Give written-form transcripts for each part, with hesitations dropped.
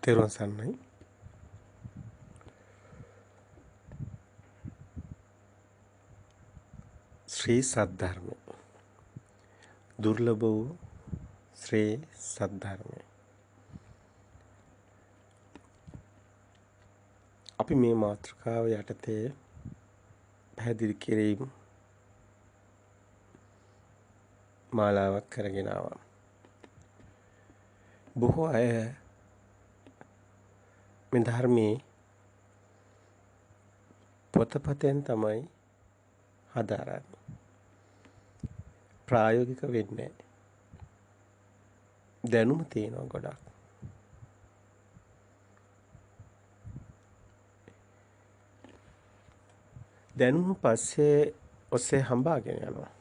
තෙරුවන් සරණයි. ශ්‍රී සද්ධර්ම දුර්ලභ වූ ශ්‍රී සද්ධර්මය. අපි මේ මාතෘකාව යටතේ පැහැදිලි කිරීම මාලාවක් කරගෙන ආවා. බොහෝ අය මේ ධර්මයේ පොතපතෙන් තමයි හදාරන්නේ. ප්‍රායෝගික වෙන්නේ දැනුම තියෙනවා ගොඩක්. දැනුම පස්සේ ඔස්සේ හඹාගෙන යනවා.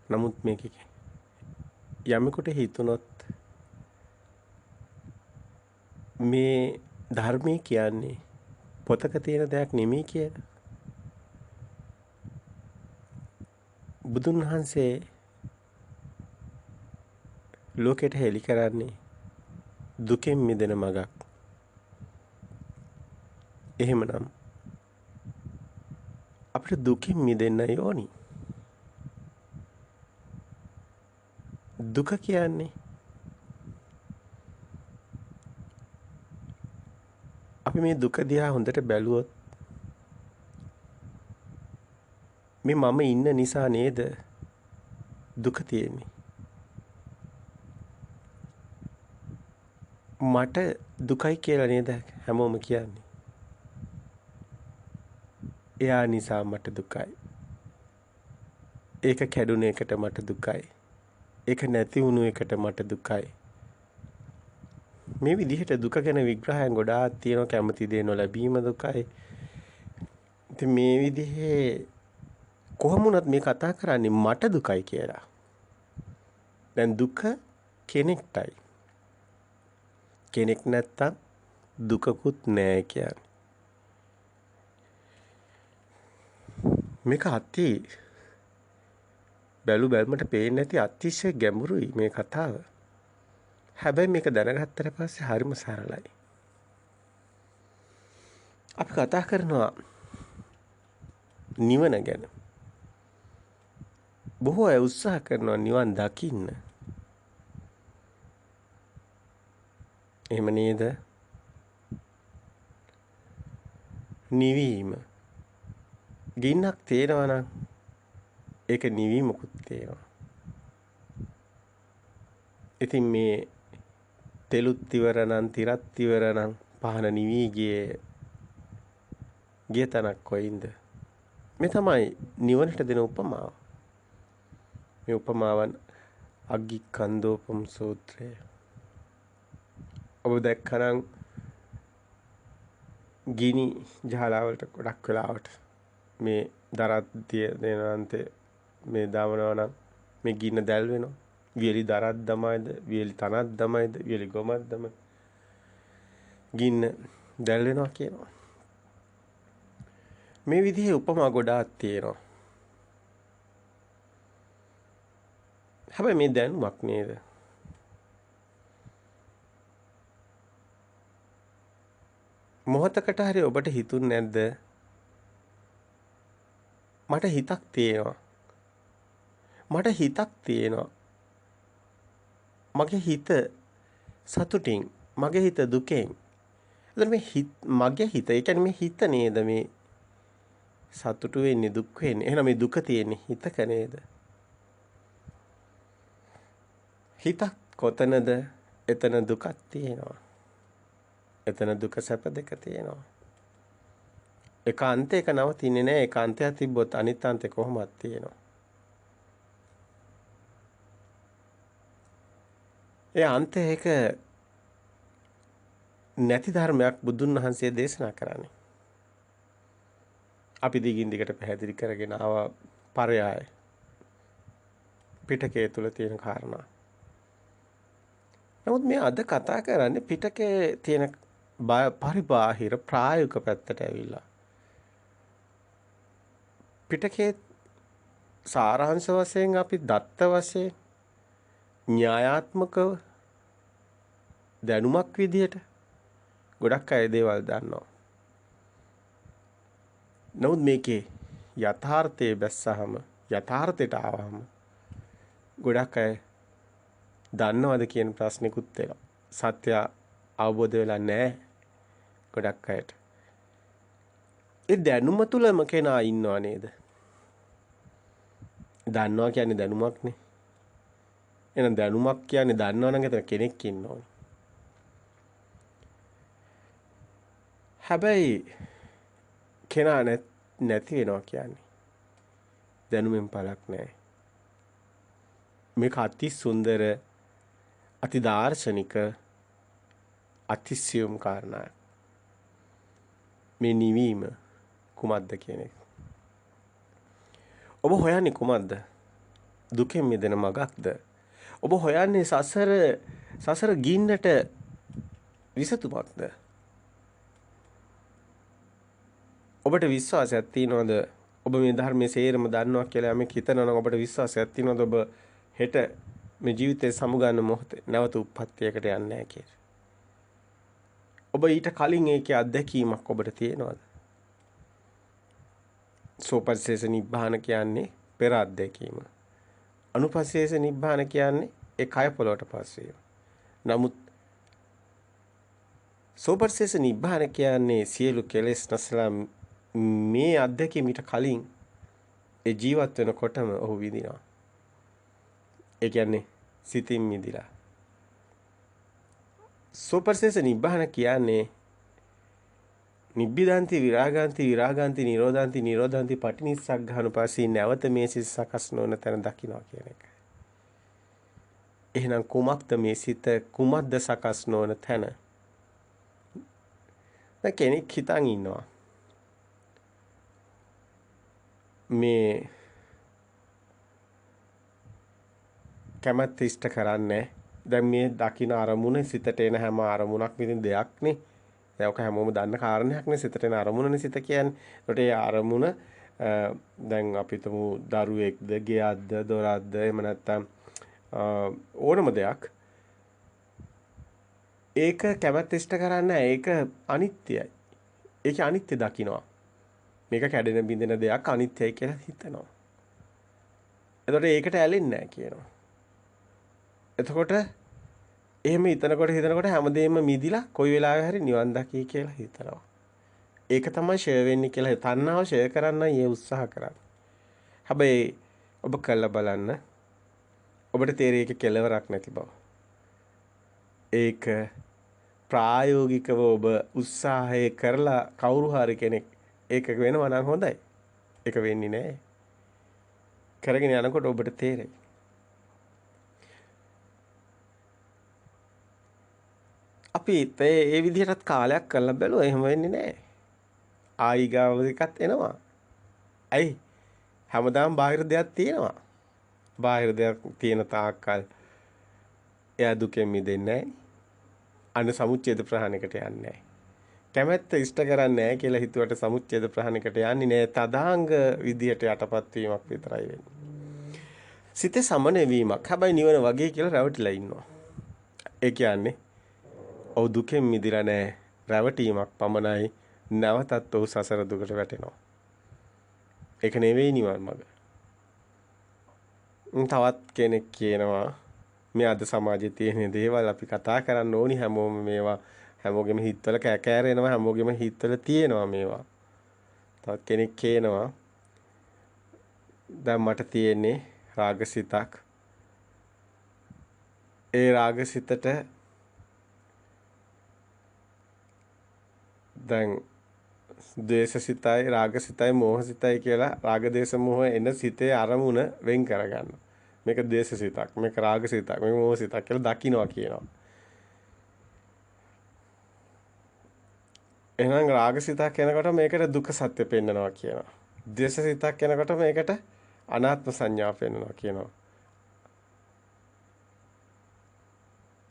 නමුත් මේක යමෙකුට හිතුනොත් මේ ධර්මයේ කියන්නේ පොතක තියෙන දෙයක් නෙමෙයි කියලා. බුදුන් වහන්සේ ලෝකෙට හෙළි කරන්නේ දුකෙන් මිදෙන මගක්. එහෙමනම් අපිට දුකින් මිදෙන්න ඕනි. දුක කියන්නේ අපි මේ දුක දිහා හොඳට බැලුවොත් මේ මම ඉන්න නිසා නේද දුක තියෙන්නේ. මට දුකයි කියලා නේද හැමෝම කියන්නේ. එයා නිසා මට දුකයි. ඒක කැඩුන එකට මට දුකයි. ඒක නැති වුණු එකට මට දුකයි. මේ විදිහට දුක ගැන විග්‍රහයන් ගොඩාක් තියෙනවා. කැමති දේ නොලැබීම දුකයි. ඉතින් මේ විදිහේ කොහොම වුණත් මේ කතා කරන්නේ මට දුකයි කියලා. දැන් දුක කෙනෙක්ටයි. කෙනෙක් නැත්තම් දුකකුත් නෑ කියන්නේ. මේක බැලු බැලමට පේන්නේ නැති අතිශය ගැඹුරුයි මේ කතාව. හැබැයි මේක දැනගත්තට පස්සේ හරිම සරලයි. අපි කතා කරනවා නිවන ගැන. බොහෝ අය උත්සාහ කරනවා නිවන් දකින්න. එහෙම නේද? නිවීම. ගින්නක් තේනවා නම් ඒක නිවීමකුත් තේනවා. ඉතින් මේ තෙලුත් ඉවර නම් තිරත් ඉවර නම් පහන නිවී ගිය තැනක් කොයින්ද? මේ තමයි නිවනට දෙන උපමාව. මේ උපමාවන් අග්ගිකන්දෝපම සූත්‍රය. ඔබ දැක්කනම් ගිනි ජාලාවලට ගොඩක් වෙලාවට මේ දරත් දෙනන්තේ මේ දාවනවා නම් මේ ගින්න දැල් වෙනවා. වියලි දරත් දමයිද, වියලි තනත් දමයිද, වියලි ගොමත් දමයි. ගින්න දැල් වෙනවා කියනවා. මේ විදිහේ උපමා ගොඩාක් තියෙනවා. හැබැයි මේ දැනුමක් නේද? මොහොතකට හරි ඔබට හිතුන්නේ නැද්ද? මට හිතක් තියෙනවා. මට හිතක් තියෙනවා. මගේ හිත සතුටින්, මගේ හිත දුකෙන්. එතන මේ මගේ හිත, ඒ කියන්නේ මේ හිත නේද මේ සතුටු වෙන්නේ, දුක් වෙන්නේ. එහෙනම් මේ දුක තියෙන්නේ හිතක නේද? හිතක් කොතනද? එතන දුකක් තියෙනවා. එතන දුක සැප දෙක තියෙනවා. එක අන්තයක නවතින්නේ නැහැ. එක අන්තයක් තිබ්බොත් අනිත් අන්තේ කොහොමද තියෙනවා. ඒ අන්තයක නැති ධර්මයක් බුදුන් වහන්සේ දේශනා කරන්නේ. අපි දිගින් දිගට පැහැදිලි කරගෙන ආවා පරයය. පිටකයේ තුල තියෙන කාරණා. නමුත් මේ අද කතා කරන්නේ පිටකයේ තියෙන පරිබාහිර ප්‍රායෝගික පැත්තට ඇවිල්ලා. පිටකයේ සාරාංශ වශයෙන් අපි දත්ත වශයෙන් න්‍යායාත්මකව දැනුමක් විදියට ගොඩක් අය දේවල් දන්නවා. නමුත් මේකේ යථාර්ථයේ බැස්සහම යථාර්ථයට ආවහම ගොඩක් අය දන්නවද කියන ප්‍රශ්නිකුත් වෙනවා. සත්‍ය අවබෝධ වෙලා නැහැ ගොඩක් අයට. ඒ දැනුම තුලම කෙනා ඉන්නව නේද? දන්නවා කියන්නේ දැනුමක්නේ. එහෙනම් දැනුමක් කියන්නේ දන්නවනම් එතන කෙනෙක් ඉන්න ඕනේ. හැබැයි කෙනා නැති වෙනවා කියන්නේ දැනුමෙන් පළක් නැහැ. මේක අති සුන්දර අති දාර්ශනික අතිසියුම් කාරණා. මේ නිවීම කුමක්ද කියන එක. ඔබ හොයන්නේ කුමක්ද? දුකෙන් මිදෙන මගක්ද? ඔබ හොයන්නේ සසර ගින්නට විසතුමක්ද? ඔබට විශ්වාසයක් තියනවද? ඔබ මේ ධර්මයේ සේරම දන්නවා කියලා යමෙක් හිතනවා නම් ඔබට විශ්වාසයක් තියනවද ඔබ හෙට මේ ජීවිතේ සමුගන්න මොහොතේ නැවත උප්පත්තියකට යන්නේ නැහැ කියලා? ඔබ ඊට කලින් ඒකේ අත්දැකීමක් ඔබට තියෙනවද? සෝපස්සේස නිබ්බාන කියන්නේ පෙර අත්දැකීම. අනුපස්සේස නිබ්බාන කියන්නේ ඒ කය පොළොවට පස්සේ. නමුත් සෝපස්සේස නිබ්බාන කියන්නේ සියලු කෙලෙස් නැසලා මේ අත්දැකීම ඊට කලින් ඒ ජීවත් වෙනකොටම ඔහු විඳිනවා. ඒ කියන්නේ සිතින් මිදිලා. සෝපස්සේස නිබ්බාන කියන්නේ නිබ්බිදාන්ති විරාගාන්ති විරාගාන්ති නිරෝධාන්ති නිරෝධාන්ති පටිනිස්සග්ගානුපස්සී නැවත මේ සිත සකස් නොවන තැන දකින්නවා කියන එක. එහෙනම් කුමක්ද මේ සිත කුමක්ද සකස් නොවන තැන? කෙනෙක් හිතන් ඉන්නවා මේ කැමැත්ත ඉෂ්ට කරන්නේ. දැන් මේ දකින්න අරමුණ සිතට එන හැම අරමුණක් විදිහින් දෙයක්නේ. දැන් ඔක හැමෝම දන්න කාරණයක් සිතට එන අරමුණනේ සිත කියන්නේ. ඒකට ඒ අරමුණ දැන් අපි තුමු දරුවෙක්ද, ගෙයක්ද, දොරක්ද, එහෙම නැත්නම් ඕනම දෙයක්. ඒක කැමැත්ත ඉෂ්ට කරන්නේ ඒක අනිත්‍යයි. ඒක අනිත්‍ය දකින්නවා. මේක කැඩෙන බිඳෙන දෙයක් අනිත්‍යයි කියලා හිතනවා. එතකොට ඒකට ඇලෙන්නේ නැහැ කියනවා. එතකොට එහෙම හිතනකොට හැමදේම මිදිලා කොයි වෙලාවෙ හරි නිවන් දකි කියලා හිතනවා. ඒක තමයි ෂෙයා වෙන්නේ කියලා තණ්හාව ෂෙයා කරන්න ඊ උත්සාහ කරන්නේ. හැබැයි ඔබ කළා බලන්න ඔබට තේරෙයි ඒක කෙලවරක් නැති බව. ඒක ප්‍රායෝගිකව ඔබ උත්සාහය කරලා කවුරු හරි කෙනෙක් ඒක වෙනවා නම් හොඳයි. ඒක වෙන්නේ නැහැ. කරගෙන යනකොට ඔබට තේරෙයි. අපි ඒ විදිහටත් කාලයක් කරලා බැලුවා එහෙම වෙන්නේ නැහැ. ආයිගාව එකක් එනවා. ඇයි? හැමදාම බාහිර දෙයක් තියෙනවා. බාහිර දෙයක් තියෙන තාක්කල් එයා දුකෙන් මිදෙන්නේ නැහැ. අන්න සමුච්ඡේද ප්‍රහාණයකට යන්නේ නැහැ. කැමැත්ත ඉෂ්ට කරන්නේ නැහැ කියලා හිතුවට සමුච්ඡේද ප්‍රහාණයකට යන්නේ නැහැ. තදාංග විදියට යටපත් වීමක් විතරයි වෙන්නේ. සිතේ සමන වීමක්. හැබැයි නිවන වගේ කියලා රැවටිලා ඉන්නවා. ඒ කියන්නේ ඔව් දුකෙන් මිදිලා නැහැ. රැවටීමක් පමණයි. නැවතත් ඔහු සසර දුකට වැටෙනවා. ඒක නෙවෙයි නිවන් මඟ. තවත් කෙනෙක් කියනවා මේ අද සමාජයේ තියෙන දේවල් අපි කතා කරන්න ඕනි හැමෝම මේවා හැමෝගෙම හිතවල කැකෑරෙනවා හැමෝගෙම හිතවල තියෙනවා මේවා. තවත් කෙනෙක් කියනවා දැන් මට තියෙන්නේ රාගසිතක්. ඒ රාගසිතට දැන් ද්වේෂසිතයි රාගසිතයි මෝහසිතයි කියලා රාග දේශ මොහ එන සිතේ අරමුණ වෙන් කරගන්න. මේක ද්වේෂසිතක්, මේක රාගසිතක්, මේක මෝහසිතක් කියලා දකින්නවා කියනවා. එහෙනම් රාගසිතක් කෙනකොට මේකට දුක සත්‍ය පෙන්නනවා කියනවා. ද්වේෂසිතක් කෙනකොට මේකට අනාත්ම සංඥා පෙන්නනවා කියනවා.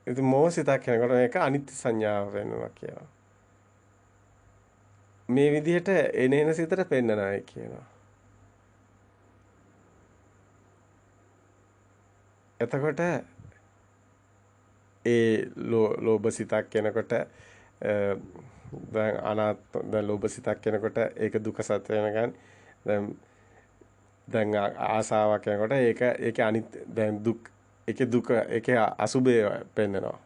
ඉතින් මෝහසිතක් කෙනකොට මේක අනිත්‍ය සංඥාව පෙන්නනවා කියනවා. මේ විදිහට එන සිතට පෙන්නනයි කියනවා. එතකොට ඒ ලෝභ සිතක් කෙනකොට දැන් දැන් ලෝභ සිතක් කෙනකොට ඒක දුක සත්‍ය වෙනකන් දැන් ආසාවක් කෙනකොට ඒකේ අනිත් දැන් ඒකේ අසුබය පෙන්නනවා.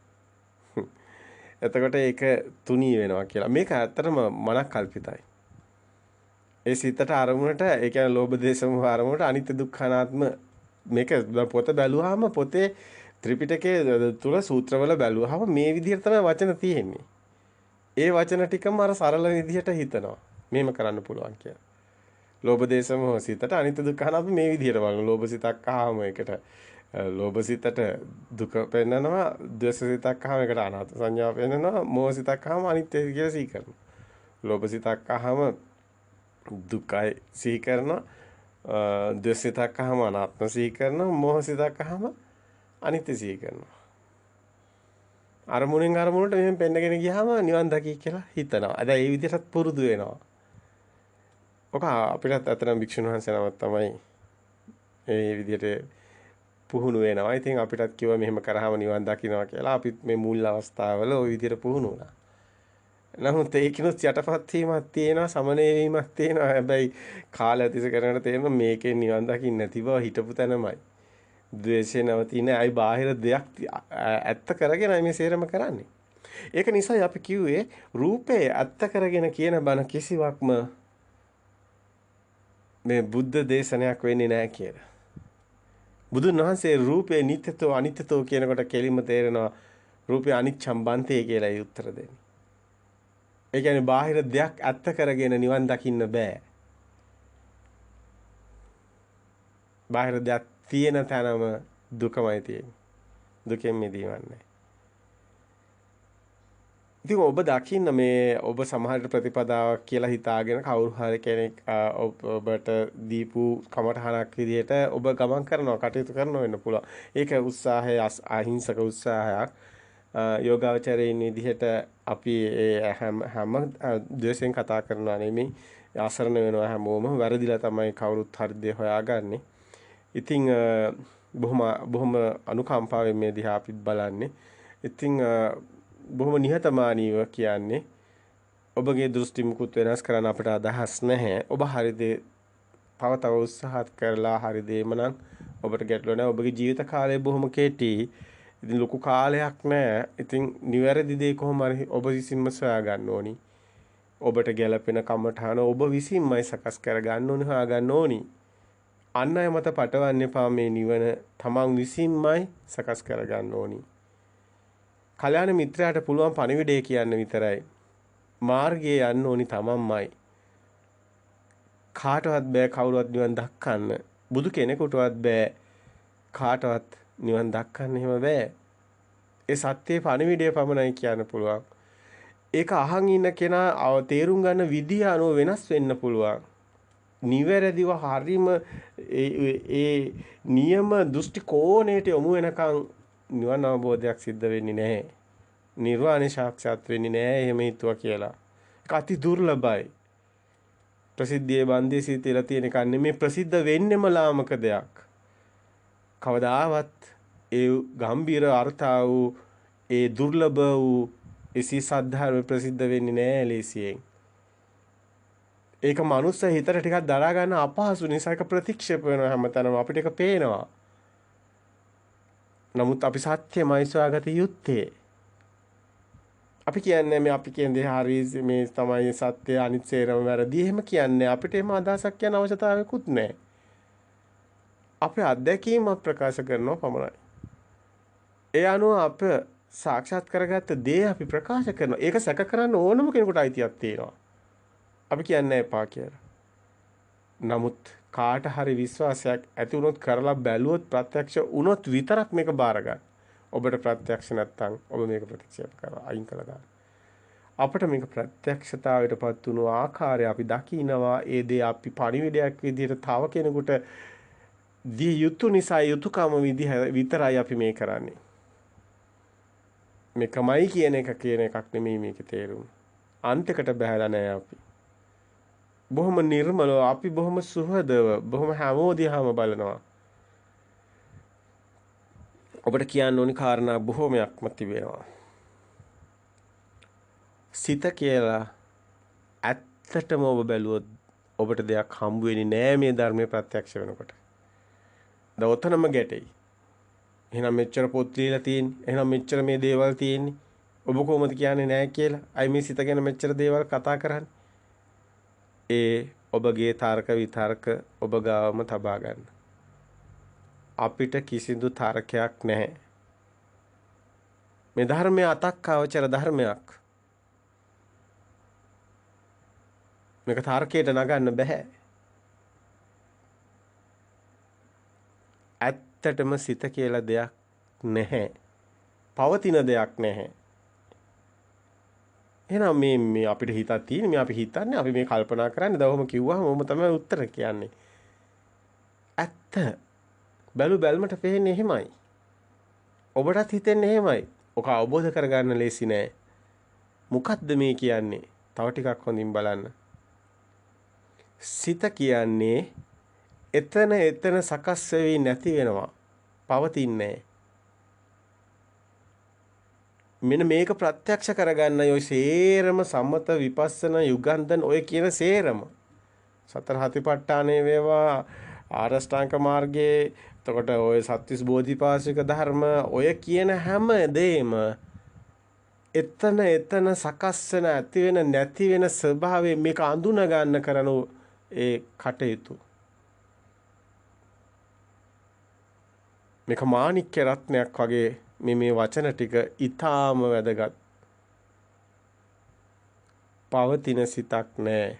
එතකොට ඒක තුනී වෙනවා කියලා. මේක ඇත්තටම මනක් කල්පිතයි. ඒ සිතට අරමුණට ඒ කියන්නේ ලෝභ දේශ මොහ අරමුණට අනිත්‍ය දුක්ඛ අනාත්ම මේක පොත බැලුවාම පොතේ ත්‍රිපිටකයේ තුල සූත්‍රවල බැලුවාම මේ විදිහට තමයි වචන තියෙන්නේ. ඒ වචන ටිකම අර සරල විදිහට හිතනවා. මෙහෙම කරන්න පුළුවන් කියලා. ලෝභ දේශ මොහ සිතට අනිත්‍ය දුක්ඛ අනාත්ම මේ විදිහට බලන ලෝභ සිතක් ආවම ඒකට ලෝභ සිතට දුක පෙන්නනවා, ද්වේෂ සිතක් ආවම ඒකට අනාත්ම සංඥාව පෙන්නනවා, මෝහ සිතක් ආවම අනිත්‍ය කියලා සිහි කරනවා. ලෝභ සිතක් ආවම දුකයි සිහි කරනවා, ද්වේෂ සිතක් ආවම අනාත්ම සිහි කරනවා, මෝහ සිතක් ආවම අනිත්‍ය සිහි කරනවා. අරමුණෙන් අරමුණට මෙහෙම පෙන්නගෙන ගියාම නිවන් දකි කියලා හිතනවා. අද ඒ විදිහට පුරුදු වෙනවා. ඔක අපිටත් අතරම භික්ෂුන් වහන්සේ නමක් තමයි මේ විදිහට පුහුණු වෙනවා. ඉතින් අපිටත් කිව්වා මෙහෙම කරාම නිවන් දකින්නවා කියලා. අපිත් මේ මුල් අවස්ථාවල ওই විදිහට පුහුණු වුණා. නමුත් ඒකිනුත් යටපත් වීමක් තියෙනවා, සමනය වීමක් තියෙනවා. හැබැයි කාලය තිස්සේ කරනකොට තේරෙනවා මේකෙන් නිවන් දකින්න නැති බව හිතපු තැනමයි. ද්වේෂේ නවතින අයි බාහිර දෙයක් ඇත්ත කරගෙන මේ සේරම කරන්නේ. ඒක නිසායි අපි කිව්වේ රූපේ ඇත්ත කරගෙන කියන බණ කිසිවක්ම මේ බුද්ධ දේශනයක් වෙන්නේ නැහැ කියලා. බුදුන් වහන්සේ රූපේ නිත්‍යතෝ අනිත්‍යතෝ කියනකොට කෙලින්ම තේරෙනවා රූපේ අනිච්ඡම් බන්තේ කියලා ඒ උත්තර දෙන්නේ. ඒ කියන්නේ බාහිර දෙයක් ඇත්ත කරගෙන නිවන් දකින්න බෑ. බාහිර දෙයක් තියෙන තැනම දුකමයි තියෙන්නේ. දුකෙන් මිදීමක් නැහැ. ඉතින් ඔබ දකින්න මේ ඔබ සමහර ප්‍රතිපදාවක් කියලා හිතාගෙන කවුරු හරි කෙනෙක් ඔබට දීපු කමටහනක් විදිහට ඔබ ගමන් කරනවා කටයුතු කරනවා වෙන්න පුළුවන්. ඒක උත්සාහය අහිංසක උත්සාහයක්. යෝගාවචරයෙන් විදිහට අපි හැම ද්වේෂයෙන් කතා කරනවා නෙමෙයි. ආසරණ වෙනවා හැමෝම වැරදිලා තමයි කවුරුත් හරි දේ හොයාගන්නේ. ඉතින් බොහොම අනුකම්පාවෙන් මේ දිහා අපි බලන්නේ. ඉතින් බොහොම නිහතමානීව කියන්නේ ඔබගේ දෘෂ්ටි මුකුත් වෙනස් කරන්න අපිට අදහස් නැහැ. ඔබ හරි දේ තව තව උත්සාහත් කරලා හරි දේම නම් ඔබට ගැටලුව නැහැ. ඔබගේ ජීවිත කාලය බොහොම කෙටි. ඉතින් ලොකු කාලයක් නැහැ. ඉතින් නිවැරදි දේ කොහොම හරි ඔබ විසින්ම සොයා ගන්න ඕනි. ඔබට ගැළපෙන කමඨාන ඔබ විසින්මයි සකස් කර ගන්න ඕනි, හොයා ගන්න ඕනි. අන් අය මත පටවන්න එපා. මේ නිවන තමන් විසින්මයි සකස් කර ගන්න ඕනි. කල්‍යාණ මිත්‍රයාට පුළුවන් පණිවිඩය කියන්න විතරයි. මාර්ගයේ යන්න ඕනි තමන්මයි. කාටවත් බෑ කවුරුවත් නිවන් දක්කන්න. බුදු කෙනෙකුටවත් බෑ කාටවත් නිවන් දක්කන්න එහෙම බෑ. ඒ සත්‍යයේ පණිවිඩය පමණයි කියන්න පුළුවන්. ඒක අහන් ඉන්න කෙනා තේරුම් ගන්න විදිය අනුව වෙනස් වෙන්න පුළුවන්. නිවැරදිව හරීම ඒ නියම දෘෂ්ටි කෝණයට යොමු වෙනකන් නිවන අවබෝධයක් සිද්ධ වෙන්නේ නැහැ. නිර්වාණය සාක්ෂාත් වෙන්නේ නැහැ එහෙම හිතුවා කියලා. ඒක අති දුර්ලභයි. ප්‍රසිද්ධියේ බන්දේ සිටිලා තියෙන එක නෙමෙයි ප්‍රසිද්ධ වෙන්නෙම ලාමක දෙයක්. කවදාවත් ඒ ගම්බීර අර්ථා වූ ඒ දුර්ලභ වූ එසි සද්ධර්ම ප්‍රසිද්ධ වෙන්නේ නැහැ ලේසියෙන්. ඒක මනුස්ස හිතට ටිකක් දරා ගන්න අපහසු නිසා ඒක ප්‍රතික්ෂේප වෙනවා හැමතැනම අපිට ඒක පේනවා. නමුත් අපි සත්‍යමයි සොයාගත යුත්තේ. අපි කියන්නේ මේ අපි කියන දේ හරි මේ තමයි සත්‍ය අනිත් සේරම වැරදි. එහෙම කියන්නේ අපිට එහෙම අදහසක් කියන අවශ්‍යතාවයකුත් නැහැ. අපේ අත්දැකීම ප්‍රකාශ කරනවා පමණයි. ඒ අනුව අප සාක්ෂාත් කරගත්ත දේ අපි ප්‍රකාශ කරනවා. ඒක සැක කරන්න ඕනම කෙනෙකුට අයිතියක් තියෙනවා. අපි කියන්නේ එපා කියලා. නමුත් කාට හරි විශ්වාසයක් ඇති වුණොත් කරලා බැලුවොත් ප්‍රත්‍යක්ෂ වුණොත් විතරක් මේක බාර ගන්න. ඔබට ප්‍රත්‍යක්ෂ නැත්නම් ඔබ මේක ප්‍රතික්ෂේප කරලා අයින් කළා දාන්න. අපිට මේක ප්‍රත්‍යක්ෂතාවයටපත් වුණු ආකාරය අපි දකිනවා. ඒ දේ අපි පණිවිඩයක් විදිහට තව කෙනෙකුට දී යුතු නිසා යුතුයකම විතරයි අපි මේ කරන්නේ. මේකමයි කියන එකක් නෙමෙයි මේකේ තේරුම. අන්තිකට බහැලා නැහැ අපි. බොහොම නිර්මලව අපි බොහොම සුහදව බොහොම හැමෝදිහාම බලනවා. ඔබට කියන්න ඕනි කාරණා බොහෝමයක්ම තිබෙනවා. සිත කියලා ඇත්තටම ඔබ බැලුවොත් ඔබට දෙයක් හම්බ වෙන්නේ නෑ මේ ධර්මයේ ප්‍රත්‍යක්ෂ වෙනකොට. දවතනම ගැටෙයි. එහෙනම් මෙච්චර පොත් ලියලා තියෙන්නේ. එහෙනම් මෙච්චර මේ දේවල් තියෙන්නේ. ඔබ කොහොමද කියන්නේ නෑ කියලා? අයි මේ සිත ගැන මෙච්චර දේවල් කතා කරන්නේ. ඒ ඔබගේ තර්ක විතර්ක ඔබ ගාවම තබා ගන්න. අපිට කිසිදු තර්කයක් නැහැ. මේ ධර්මයේ අතක් අවචර ධර්මයක්. මේක තර්කයට නගන්න බෑ. ඇත්තටම සිත කියලා දෙයක් නැහැ. පවතින දෙයක් නැහැ. එහෙනම් මේ අපිට හිතක් තියෙන මේ අපි හිතන්නේ අපි මේ කල්පනා කරන්නේ දවම කිව්වම මොම තමයි උත්තර කියන්නේ. ඇත්ත බැලු බැල්මට පේන්නේ එහෙමයි. ඔබටත් හිතෙන්නේ එහෙමයි. ඔක අවබෝධ කරගන්න ලේසි නෑ. මොකද්ද මේ කියන්නේ? තව ටිකක් හොඳින් බලන්න. සිත කියන්නේ එතන සකස් වෙවි නැති වෙනවා. පවතින්නේ මෙන්න මේක ප්‍රත්‍යක්ෂ කරගන්නයි ඔය සේරම සම්මත විපස්සන යුගන්ධන් ඔය කියන සේරම සතර හතිපට්ඨානේ වේවා ආරෂ්ඨාංග මාර්ගයේ එතකොට ඔය සත්‍විස් බෝධිපාශික ධර්ම ඔය කියන හැම දෙෙම එතන සකස් වෙන ඇති වෙන නැති වෙන ස්වභාවය මේක අඳුන ගන්න කරන ඒ කටයුතු මේක මාණික්‍ය රත්නයක් වගේ මේ වචන ටික ඊටාම වැදගත්. පවතින සිතක් නැහැ.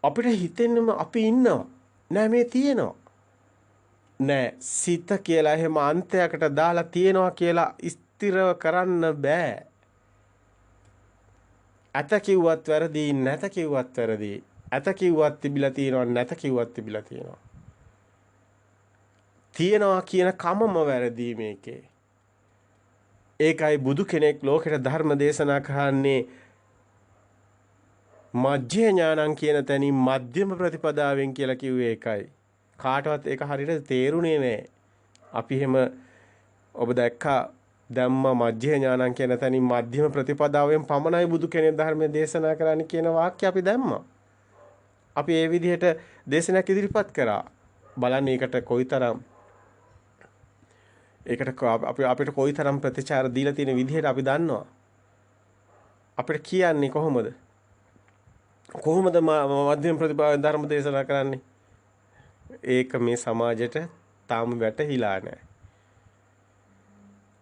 අපිට හිතෙන්නම අපි ඉන්නවා. නෑ මේ තියෙනවා. නෑ සිත කියලා එහෙම අන්තයකට දාලා තියෙනවා කියලා ස්ථිරව කරන්න බෑ. අත කිව්වත් වැරදි නැත කිව්වත් වැරදි. අත කිව්වත් තිබිලා තියෙනවා නැත කිව්වත් තිබිලා තියෙනවා. තියෙනවා කියන කමම වැරදි මේකේ. ඒකයි බුදු කෙනෙක් ලෝකෙට ධර්ම දේශනා කරන්නේ මජ්ජේ ඥානං කියන තැනින් මධ්‍යම ප්‍රතිපදාවෙන් කියලා කිව්වේ ඒකයි. කාටවත් ඒක හරියට තේරුනේ නැහැ. අපි එහෙම ඔබ දැක්කා ධම්ම මජ්ජේ ඥානං කියන තැනින් මධ්‍යම ප්‍රතිපදාවෙන් පමණයි බුදු කෙනෙක් ධර්මයේ දේශනා කරන්න කියන වාක්‍ය අපි දැම්මා. අපි ඒ විදිහට දේශනාවක් ඉදිරිපත් කරා. බලන්න ඒකට කොයිතරම් අපිට කොයිතරම් ප්‍රතිචාර දීලා තියෙන විදිහට අපි දන්නවා. අපිට කියන්නේ කොහොමද? කොහොමද මධ්‍යම ප්‍රතිපදාවෙන් ධර්ම දේශනා කරන්නේ? ඒක මේ සමාජයට තාම වැටහිලා නැහැ.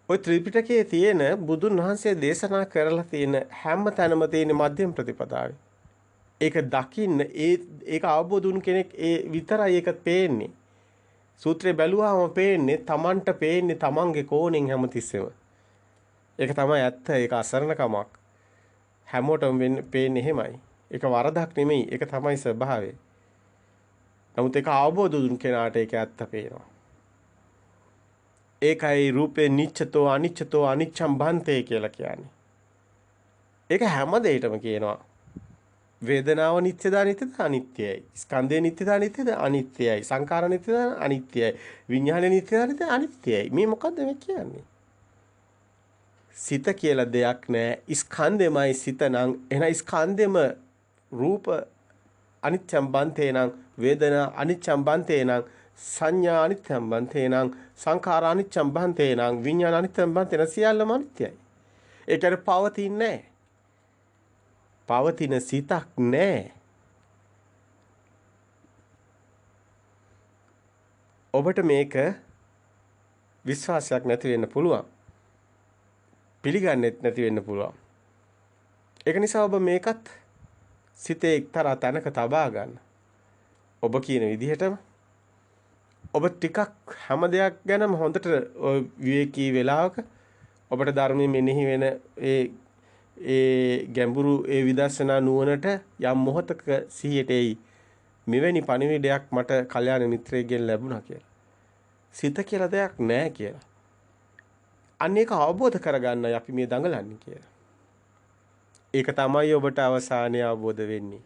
ඔය ත්‍රිපිටකයේ තියෙන බුදුන් වහන්සේ දේශනා කරලා තියෙන හැම තැනම තියෙන මධ්‍යම ප්‍රතිපදාවේ. ඒක දකින්න ඒක අවබෝධ වුණු කෙනෙක් ඒ විතරයි ඒක පේන්නේ. සූත්‍රය බැලුවාම පේන්නේ Tamanට පේන්නේ Tamanගේ කෝණෙන් හැමතිස්සෙම. ඒක තමයි ඇත්ත. ඒක අසරණකමක්. හැමෝටම පේන්නේ එහෙමයි. ඒක වරදක් නෙමෙයි. ඒක තමයි ස්වභාවය. නමුත් ඒක අවබෝධ වුණු කෙනාට ඒක ඇත්ත පේනවා. ඒකයි රූපේ නිච්ඡතෝ අනිච්ඡතෝ අනිච්ඡම් බන්තේ කියලා කියන්නේ. ඒක හැම දෙයකම කියනවා. වේදනාව නිත්‍යද අනිත්‍යද අනිත්‍යයි. ස්කන්ධය නිත්‍යද අනිත්‍යද අනිත්‍යයි. සංකාර නිත්‍යද අනිත්‍යයි. විඥාන නිත්‍යද අනිත්‍යද අනිත්‍යයි. මේ මොකද්ද මේ කියන්නේ? සිත කියලා දෙයක් නැහැ. ස්කන්ධෙමයි සිත නම් එහෙනම් ස්කන්ධෙම රූප අනිත්‍යම් බන්තේ නම් වේදනා අනිච්ඡම් බන්තේ නම් සංඥා අනිත්‍යම් බන්තේ නම් සංඛාර අනිච්ඡම් බන්තේ නම් විඥාන අනිත්‍යම් බන්තේ නම් සියල්ලම අනිත්‍යයි. ඒකට පවතින්නේ නැහැ. පවතින සිතක් නැහැ. ඔබට මේක විශ්වාසයක් නැති වෙන්න පුළුවන්. පිළිගන්නෙත් නැති වෙන්න පුළුවන්. ඒක නිසා ඔබ මේකත් සිතේ එක්තරා තැනක තබා ගන්න. ඔබ කියන විදිහටම ඔබ ටිකක් හැම දෙයක් ගැනම හොඳට විවේකී වෙලාවක ඔබට ධර්මයේ මෙනෙහි වෙන ඒ ගැඹුරු ඒ විදර්ශනා නුවණට යම් මොහතක සිහියට එයි. මෙවැනි පණිවිඩයක් මට කල්යාණ මිත්‍රයෙක්ගෙන් ලැබුණා කියලා. සිත කියලා දෙයක් නැහැ කියලා. අන්න ඒක අවබෝධ කරගන්නයි අපි මේ දඟලන්නේ කියලා. ඒක තමයි ඔබට අවසානයේ අවබෝධ වෙන්නේ.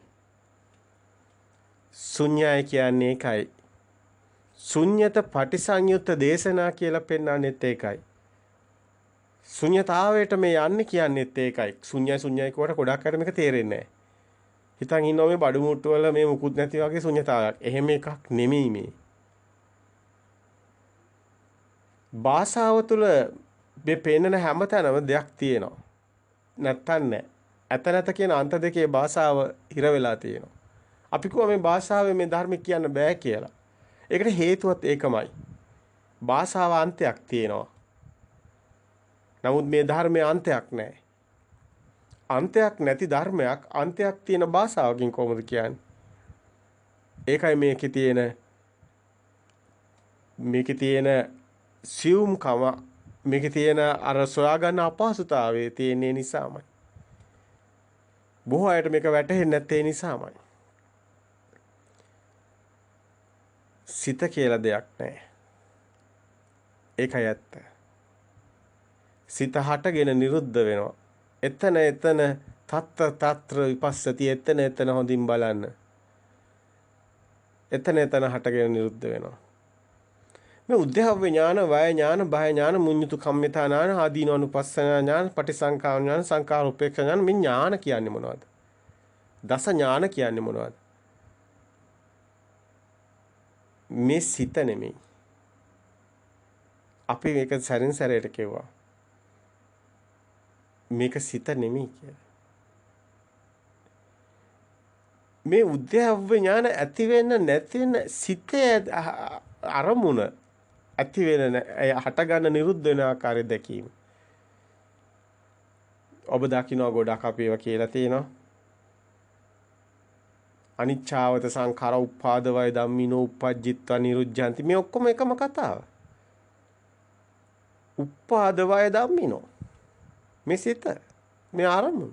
ශුන්‍යයි කියන්නේ ඒකයි. ශුන්්‍යත පටිසංයුත්ත දේශනා කියලා පෙන්වන්නෙත් ඒකයි. ශුන්‍යතාවයට මේ යන්නේ කියන්නේත් ඒකයි. ශුන්‍යයි ශුන්‍යයි කොට ගොඩක් අය මේක තේරෙන්නේ නැහැ. හිතන් ඉන්නවා මේ බඩු මුට්ටු වල මේ මුකුත් නැති වගේ ශුන්‍යතාවයක්. එහෙම එකක් නෙමෙයි මේ. භාෂාව තුළ මේ පේනන හැමතැනම දෙයක් තියෙනවා. නැත්තන් නැහැ. ඇත නැත කියන අන්ත දෙකේ භාෂාව හිර වෙලා තියෙනවා. අපි කිව්වා මේ භාෂාවේ මේ ධර්ම කියන්න බෑ කියලා. ඒකට හේතුවත් ඒකමයි. භාෂාව අන්තයක් තියෙනවා. නමුත් මේ ධර්මයේ අන්තයක් නැහැ. අන්තයක් නැති ධර්මයක් අන්තයක් තියෙන භාෂාවකින් කොහොමද කියන්නේ? ඒකයි මේකේ තියෙන සියුම්කම මේකේ තියෙන අර සොයාගන්න අපහසුතාවයේ තියෙන නිසාමයි. බොහෝ අයට මේක වැටහෙන්නේ නැත්තේ නිසාමයි. සිත කියලා දෙයක් නැහැ. ඒකයි ඇත්ත. සිත හටගෙන නිරුද්ධ වෙනවා. එතන තත්ත්‍ර විපස්සති එතන හොඳින් බලන්න. එතන හටගෙන නිරුද්ධ වෙනවා. මේ උද්‍යව්‍ය ඥාන, වය ඥාන, බය ඥාන, මුඤ්ඤුතු කම්මිතා ඥාන, ආදීන අනුපස්සන ඥාන, පටිසංඛා ඥාන, සංඛාර උපේක්ෂා ඥාන මේ ඥාන කියන්නේ මොනවද? දස ඥාන කියන්නේ මොනවද? මේ සිත නෙමෙයි. අපි මේක සැරින් සැරේට කියුවා. මේක සිත නෙමෙයි කියලා. මේ උද්‍යව්‍ය ඥාන ඇති වෙන්න නැති වෙන සිතේ අරමුණ ඇති වෙන හට ගන්න නිරුද්ධ වෙන ආකාරය දැකීම. ඔබ දකින්න ගොඩක් අපි ඒවා කියලා තියෙනවා. අනිච්ඡාවත සංඛාර උපාද වය ධම්මිනෝ uppajjittva niruddhanti මේ ඔක්කොම එකම කතාව. උපාද වය ධම්මිනෝ මේ සිත මේ ආරම්භ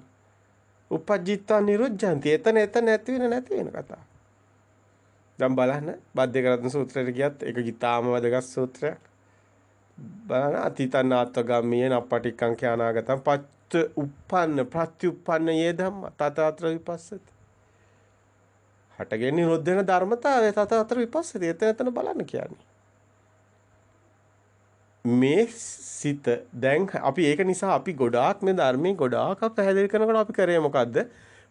uppajjittva niruddhanti එතන නැති වෙන කතාව. දැන් බලන්න බද්දේකරත්න සූත්‍රයට ගියත් ඒක ගිතාම වැදගත් සූත්‍රයක්. බලන්න අතීතනාත්වගාමීය නප්පටික්කං ඛානාගතං පච්ච උප්පන්න ප්‍රත්‍යුප්පන්න යේ ධම්ම තතතර විපස්සති. හටගෙන නිරෝධ වෙන ධර්මතාවය තතතර විපස්සති. එතන බලන්න කියන්නේ. මේ සිත දැන් අපි ඒක නිසා අපි ගොඩාක් මේ ධර්මයේ ගොඩාක් පැහැදිලි කරනකොට අපි කරේ මොකද්ද?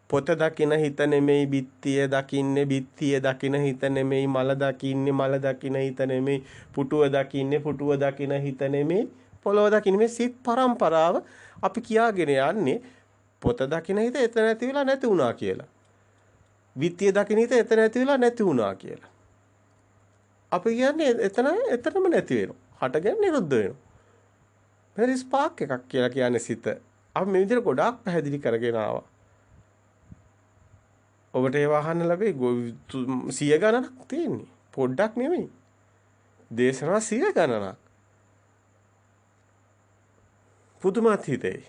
පොත දකින හිත නෙමෙයි බිත්තිය දකින්නේ බිත්තිය දකින හිත නෙමෙයි මල දකින්නේ මල දකින හිත නෙමෙයි පුටුව දකින්නේ පුටුව දකින හිත නෙමෙයි පොළොව දකින්නේ මේ සිත් පරම්පරාව අපි කියාගෙන යන්නේ පොත දකින හිත එතන නැති වෙලා නැති වුණා කියලා. බිත්තිය දකින හිත එතන නැති වෙලා නැති වුණා කියලා. අපි කියන්නේ එතනම නැති වෙනවා. හටගෙන නිරුද්ධ වෙනවා. මේ ස්පාක් එකක් කියලා කියන්නේ සිත. අපි මේ විදිහට ගොඩාක් පැහැදිලි කරගෙන ආවා. ඔබට ඒව අහන්න ලැබෙයි 100 ගණනක් තියෙන්නේ. පොඩ්ඩක් නෙමෙයි. දේශනා 100 ගණනක්. පුදුමත් හිතේ.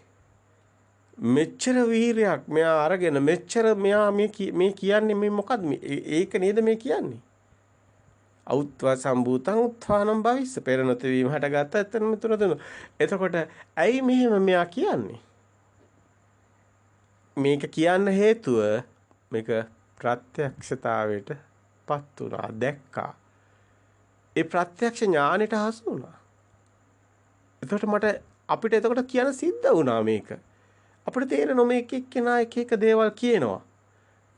මෙච්චර වීරයක් මෙයා අරගෙන මෙච්චර මෙයා මේ කියන්නේ මේ මොකද්ද ඒක නේද මේ කියන්නේ? අවුත්වා සම්භූතං උත්ථානම් භවිස්ස පෙර නොතවීම හටගත්ත එතනම තුන. එතකොට ඇයි මෙහෙම මෙයා කියන්නේ? මේක කියන්න හේතුව මේක ප්‍රත්‍යක්ෂතාවයට පත් වුණා දැක්කා. ඒ ප්‍රත්‍යක්ෂ ඥානෙට හසු වුණා. එතකොට අපිට එතකොට කියන්න සිද්ධ වුණා මේක. අපිට තේරෙනවා මේක එක්කෙනා එක දේවල් කියනවා.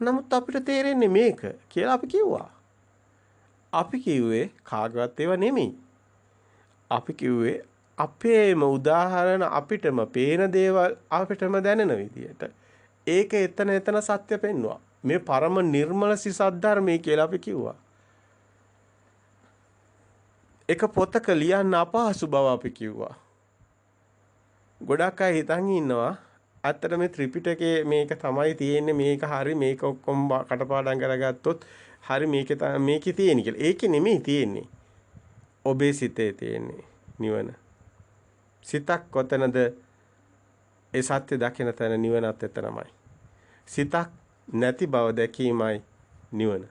නමුත් අපිට තේරෙන්නේ මේක කියලා අපි කිව්වා. අපි කිව්වේ කාගවත් ඒවා නෙමෙයි. අපි කිව්වේ අපේම උදාහරණ අපිටම පේන දේවල් අපිටම දැනෙන විදියට. ඒක එතන සත්‍ය පෙන්වුවා. මේ පරම නිර්මල සිසද්ධර්මයේ කියලා අපි කිව්වා. එක පොතක ලියන්න අපහසු බව අපි කිව්වා. ගොඩක් අය හිතන් ඉන්නවා අත්තර මේ ත්‍රිපිටකයේ මේක තමයි තියෙන්නේ මේක හරි මේක ඔක්කොම කටපාඩම් කරගත්තොත් හරි මේකේ තියෙන්නේ කියලා. ඒකේ නෙමෙයි තියෙන්නේ. ඔබේ සිතේ තියෙන්නේ නිවන. සිතක් කොතනද? ඒ සත්‍ය දකින තැන නිවනත් එතනමයි. සිතක් නැති බව දැකීමයි නිවන.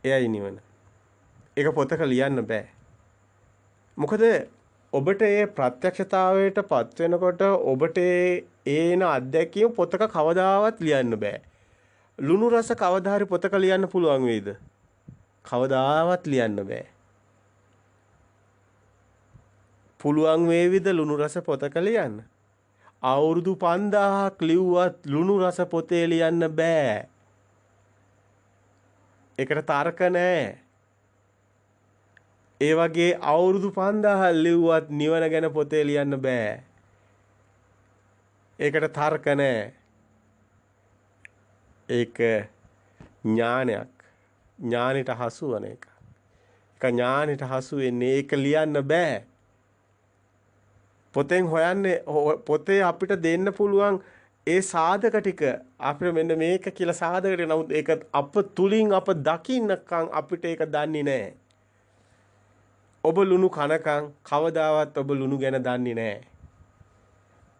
එයයි නිවන. ඒක පොතක ලියන්න බෑ. මොකද ඔබට ඒ ප්‍රත්‍යක්ෂතාවයටපත් වෙනකොට ඔබට ඒන අත්දැකීම පොතක කවදාවත් ලියන්න බෑ. ලුණු රස කවදා හරි පොතක ලියන්න පුළුවන් වේද? කවදාවත් ලියන්න බෑ. පුළුවන් වේවිද ලුණු රස පොතක ලියන්න? අවුරුදු 5000ක් ලිව්වත් ලුණු රස පොතේ ලියන්න බෑ. ඒකට තර්ක නෑ. ඒ වගේ අවුරුදු 5000ක් ලිව්වත් නිවන ගැන පොතේ ලියන්න බෑ. ඒකට තර්ක නෑ. ඒක ඥානයක්. ඥානෙට හසු වන එක. ඒක ඥානෙට හසු වෙන්නේ ඒක ලියන්න බෑ. පොතෙන් හොයන්නේ පොතේ අපිට දෙන්න පුළුවන් ඒ සාධක ටික අපිට මෙන්න මේක කියලා සාධකට නමුත් ඒක අප තුලින් අප දකින්නකම් අපිට ඒක දන්නේ නැහැ. ඔබ ලුණු කනකම් කවදාවත් ඔබ ලුණු ගැන දන්නේ නැහැ.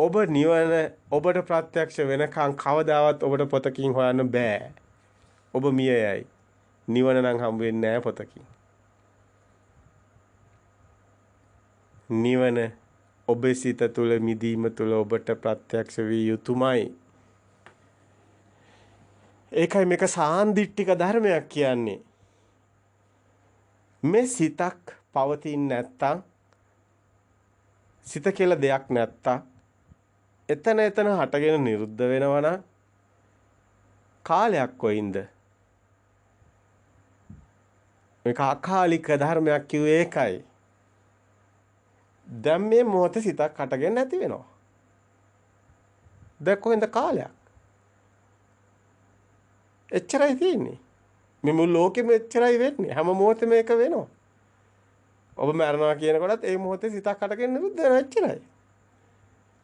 ඔබ නිවන ඔබට ප්‍රත්‍යක්ෂ වෙනකම් කවදාවත් ඔබට පොතකින් හොයන්න බෑ. ඔබ මිය යයි. නිවන නම් හම්බ වෙන්නේ නැහැ පොතකින්. නිවන ඔබේ සිත තුළ මිදීම තුළ ඔබට ප්‍රත්‍යක්ෂ විය යුතුමයි. ඒකයි මේක සාන්දිටික ධර්මයක් කියන්නේ. මේ සිතක් පවතින්නේ නැත්තම් සිත කියලා දෙයක් නැත්තම් එතන හටගෙන නිරුද්ධ වෙනවා නම් කාලයක් කොයින්ද? මේක අකාලික ධර්මයක් කිව්වේ ඒකයි. දැන් මේ මොහොතේ සිතක් හටගෙන නැති වෙනවා. දැන් කොහෙන්ද කාලයක්? එච්චරයි තියෙන්නේ. මේ මුළු ලෝකෙම එච්චරයි වෙන්නේ. හැම මොහොතෙම මේක වෙනවා. ඔබ මරනවා කියනකොටත් ඒ මොහොතේ සිතක් හටගෙන නිරුද්ධ වෙනවා එච්චරයි.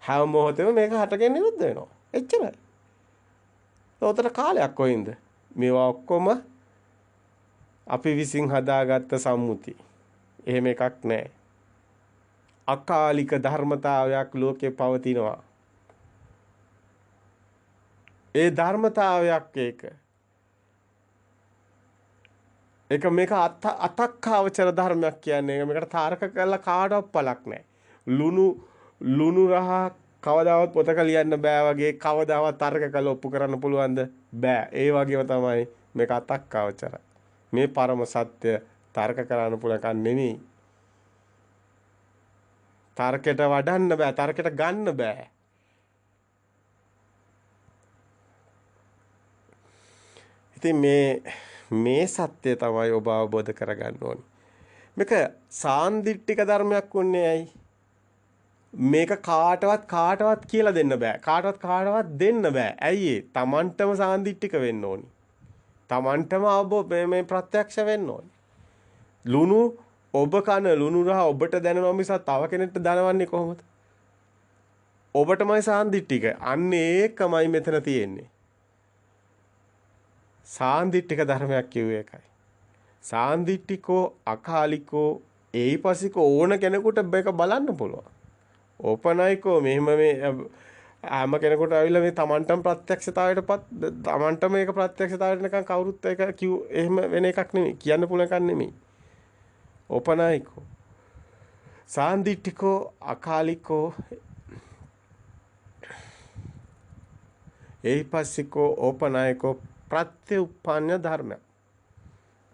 හැම මොහොතෙම මේක හටගෙන නිරුද්ධ වෙනවා. එච්චරයි. උතර කාලයක් කොයින්ද? මේවා ඔක්කොම අපි විසින් හදාගත්ත සම්මුති. එහෙම එකක් නැහැ. අකාලික ධර්මතාවයක් ලෝකේ පවතිනවා. ඒ ධර්මතාවයක් ඒක මේක අතක්කාවචර ධර්මයක් කියන්නේ. මේකට තාරක කරලා කාටවත් පළක් නැහැ. ලුණු රහ කවදාවත් පොතක ලියන්න බෑ වගේ කවදාවත් තර්ක කරලා ඔප්පු කරන්න පුළුවන්ද? බෑ. ඒ වගේම තමයි මේක අතක්කාවචරයි. මේ පරම සත්‍ය තර්ක කරන්න පුළුවන් නෙමෙයි. තර්කයට වඩන්න බෑ. තර්කයට ගන්න බෑ. ඉතින් මේ සත්‍ය තමයි ඔබ අවබෝධ කරගන්න ඕනේ. මේක සාන්දිටික ධර්මයක් වුණේ ඇයි? මේක කාටවත් කියලා දෙන්න බෑ. කාටවත් දෙන්න බෑ. ඇයි ඒ? Tamanටම සාන්දිටික වෙන්න ඕනේ. Tamanටම අවබෝධ මේ ප්‍රත්‍යක්ෂ වෙන්න ඕනේ. ලුණු ඔබ කන ලුණු රහ ඔබට දැනෙනවා මිසක් තව කෙනෙක්ට දැනවන්නේ කොහොමද? ඔබටමයි සාන්දිටික. අන්න ඒකමයි මෙතන තියෙන්නේ. සාන්දිටික ධර්මයක් කිව්වේ ඒකයි. සාන්දිටිකෝ අකාලිකෝ ඒයිපසිකෝ ඕන කෙනෙකුට මේක බලන්න පුළුවන්. ඕපනයිකෝ මෙහෙම මේ හැම කෙනෙකුට ආවිල්ලා මේ Tamanටම ප්‍රත්‍යක්ෂතාවයටපත් Tamanටම මේක ප්‍රත්‍යක්ෂතාවයට නිකන් කවුරුත් ඒක එහෙම වෙන එකක් නෙමෙයි. කියන්න පුළුවන් එකක් නෙමෙයි. ඕපනයිකෝ සාන්දිටිකෝ අකාලිකෝ ඒයිපසිකෝ ඕපනයිකෝ ප්‍රත්‍යඋප්පන්න ධර්මයක්.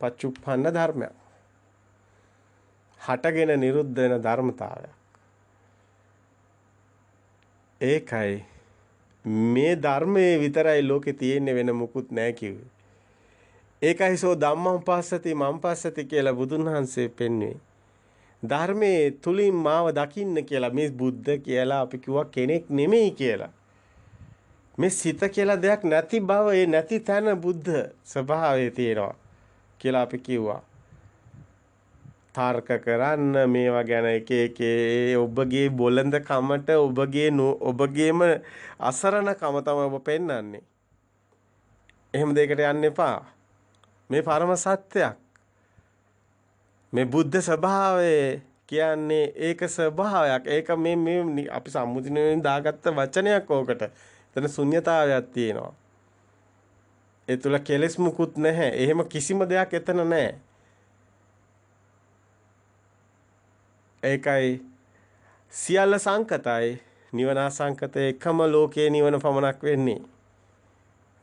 පච්චුප්පන්න ධර්මයක්. හටගෙන නිරුද්ධ වෙන ධර්මතාවයක්. ඒකයි මේ ධර්මයේ විතරයි ලෝකේ තියෙන්නේ වෙන මුකුත් නැහැ කිව්වේ. ඒකයි සෝ ධම්මං පස්සති මං පස්සති කියලා බුදුන් වහන්සේ පෙන්වුවේ. ධර්මයේ තුලින් මාව දකින්න කියලා මේ බුද්ධ කියලා අපි කිව්වා කෙනෙක් නෙමෙයි කියලා. මේ සිත කියලා දෙයක් නැති බව ඒ නැති තැන බුද්ධ ස්වභාවයේ තියෙනවා කියලා අපි කිව්වා. තර්ක කරන්න මේවා ගැන එක ඔබගේ බොළඳ කමට ඔබගේම අසරණකම තමයි ඔබ පෙන්වන්නේ. එහෙම දෙයකට යන්න එපා. මේ පරම සත්‍යයක්. මේ බුද්ධ ස්වභාවය කියන්නේ ඒක ස්වභාවයක්. ඒක මේ අපි සම්මුතියෙන් දාගත්ත වචනයක් ඕකට. එතන ශුන්‍යතාවයක් තියෙනවා. ඒ තුල කෙලෙස් මුකුත් නැහැ. එහෙම කිසිම දෙයක් එතන නැහැ. ඒකයි සියල්ල සංකතයි නිවන සංකතේ එකම ලෝකයේ නිවන පමණක් වෙන්නේ.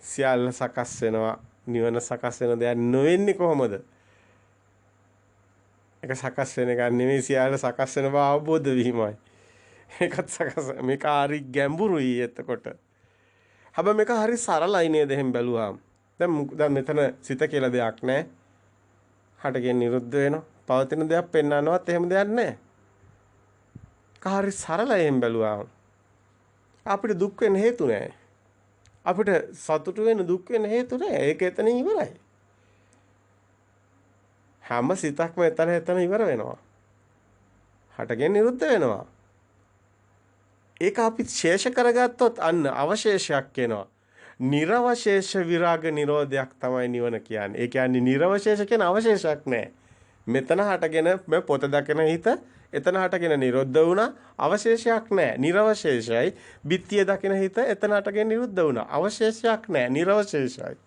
සියල්ල සකස් වෙනවා නිවන සකස් වෙන දෙයක් නොවෙන්නේ කොහොමද? ඒක සකස් වෙන එක නෙමෙයි සියල්ල සකස් වෙන බව අවබෝධ වීමයි. ඒකත් සකස් මේක හරි ගැඹුරුයි එතකොට. හැබැයි මේක හරි සරලයි නේද එහෙන් බැලුවාම. දැන් මෙතන සිත කියලා දෙයක් නැහැ. හටගෙන නිරුද්ධ වෙනවා. පවතින දෙයක් පෙන්වන්නවත් එහෙම දෙයක් නැහැ. ඒක හරි සරලයි එහෙන් බැලුවාම. අපිට දුක් වෙන්න හේතු නැහැ. අපිට සතුටු වෙන්න දුක් වෙන්න හේතු නැහැ. ඒක එතනින් ඉවරයි. හැම සිතක්ම එතන ඉවර වෙනවා. හටගෙන නිරුද්ධ වෙනවා. ඒක අපි ශේෂ කරගත්තොත් අන්න අවශේෂයක් එනවා. නිර්වශේෂ විරාග නිරෝධයක් තමයි නිවන කියන්නේ. ඒ කියන්නේ නිර්වශේෂ කියන අවශේෂයක් නැහැ. මෙතන හටගෙන මේ පොත දකින හිත එතන හටගෙන නිරුද්ධ වුණා. අවශේෂයක් නැහැ. නිර්වශේෂයි. බිත්තිය දකින හිත එතන හටගෙන නිරුද්ධ වුණා. අවශේෂයක් නැහැ. නිර්වශේෂයි.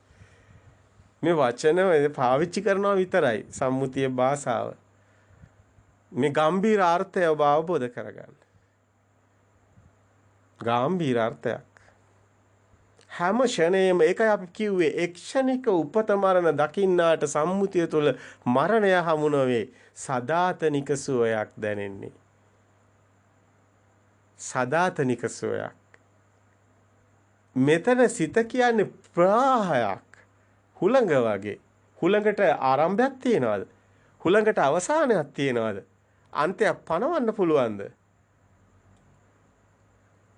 මේ වචන පාවිච්චි කරනවා විතරයි සම්මුතිය භාෂාව. මේ ගැඹීර අර්ථය ඔබ අවබෝධ කරගන්න. ගැඹීර අර්ථයක්. හැම ෂණේම ඒකයි අපි කිව්වේ එක්ෂණික උපත මරණ දකින්නාට සම්මුතිය තුළ මරණය හමු නොවේ. සදාතනික සුවයක් දැනෙන්නේ. සදාතනික සුවයක්. මෙතන සිත කියන්නේ ප්‍රවාහයක්. හුළඟ වගේ. හුළඟට ආරම්භයක් තියනවාද? හුළඟට අවසානයක් තියනවාද? අන්තයක් පනවන්න පුළුවන්ද?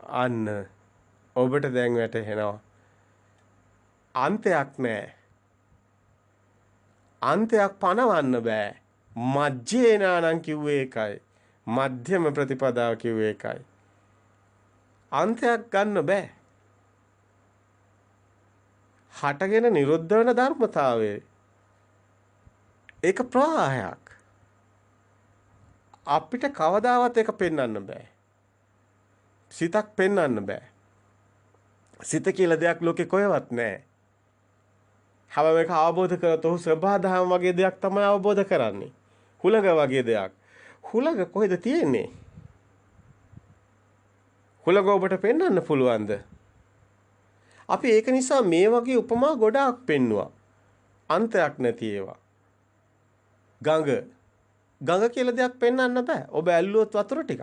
අන්න ඔබට දැන් වැටහෙනවා. අන්තයක් නැහැ. අන්තයක් පනවන්න බෑ. මජ්ජේනානම් කිව්වේ ඒකයි. මධ්‍යම ප්‍රතිපදාව කිව්වේ ඒකයි. අන්තයක් ගන්න බෑ. හටගෙන නිරුද්ධ වෙන ධර්මතාවය. ඒක ප්‍රවාහයක්. අපිට කවදාවත් ඒක පෙන්වන්න බෑ. සිතක් පෙන්වන්න බෑ. සිත කියලා දෙයක් ලෝකේ කොහෙවත් නැහැ. හැබැයි මේක අවබෝධ කරගත්ත ඔහු සබහාදහම වගේ දෙයක් තමයි අවබෝධ කරන්නේ. හුළඟ වගේ දෙයක්. හුළඟ කොහෙද තියෙන්නේ? හුළඟ ඔබට පෙන්වන්න පුළුවන්ද? අපි ඒක නිසා මේ වගේ උපමා ගොඩාක් පෙන්නුවා. අන්තයක් නැති ඒවා. ගඟ කියලා දෙයක් පෙන්වන්න බෑ. ඔබ ඇල්ලුවොත් වතුර ටිකක්.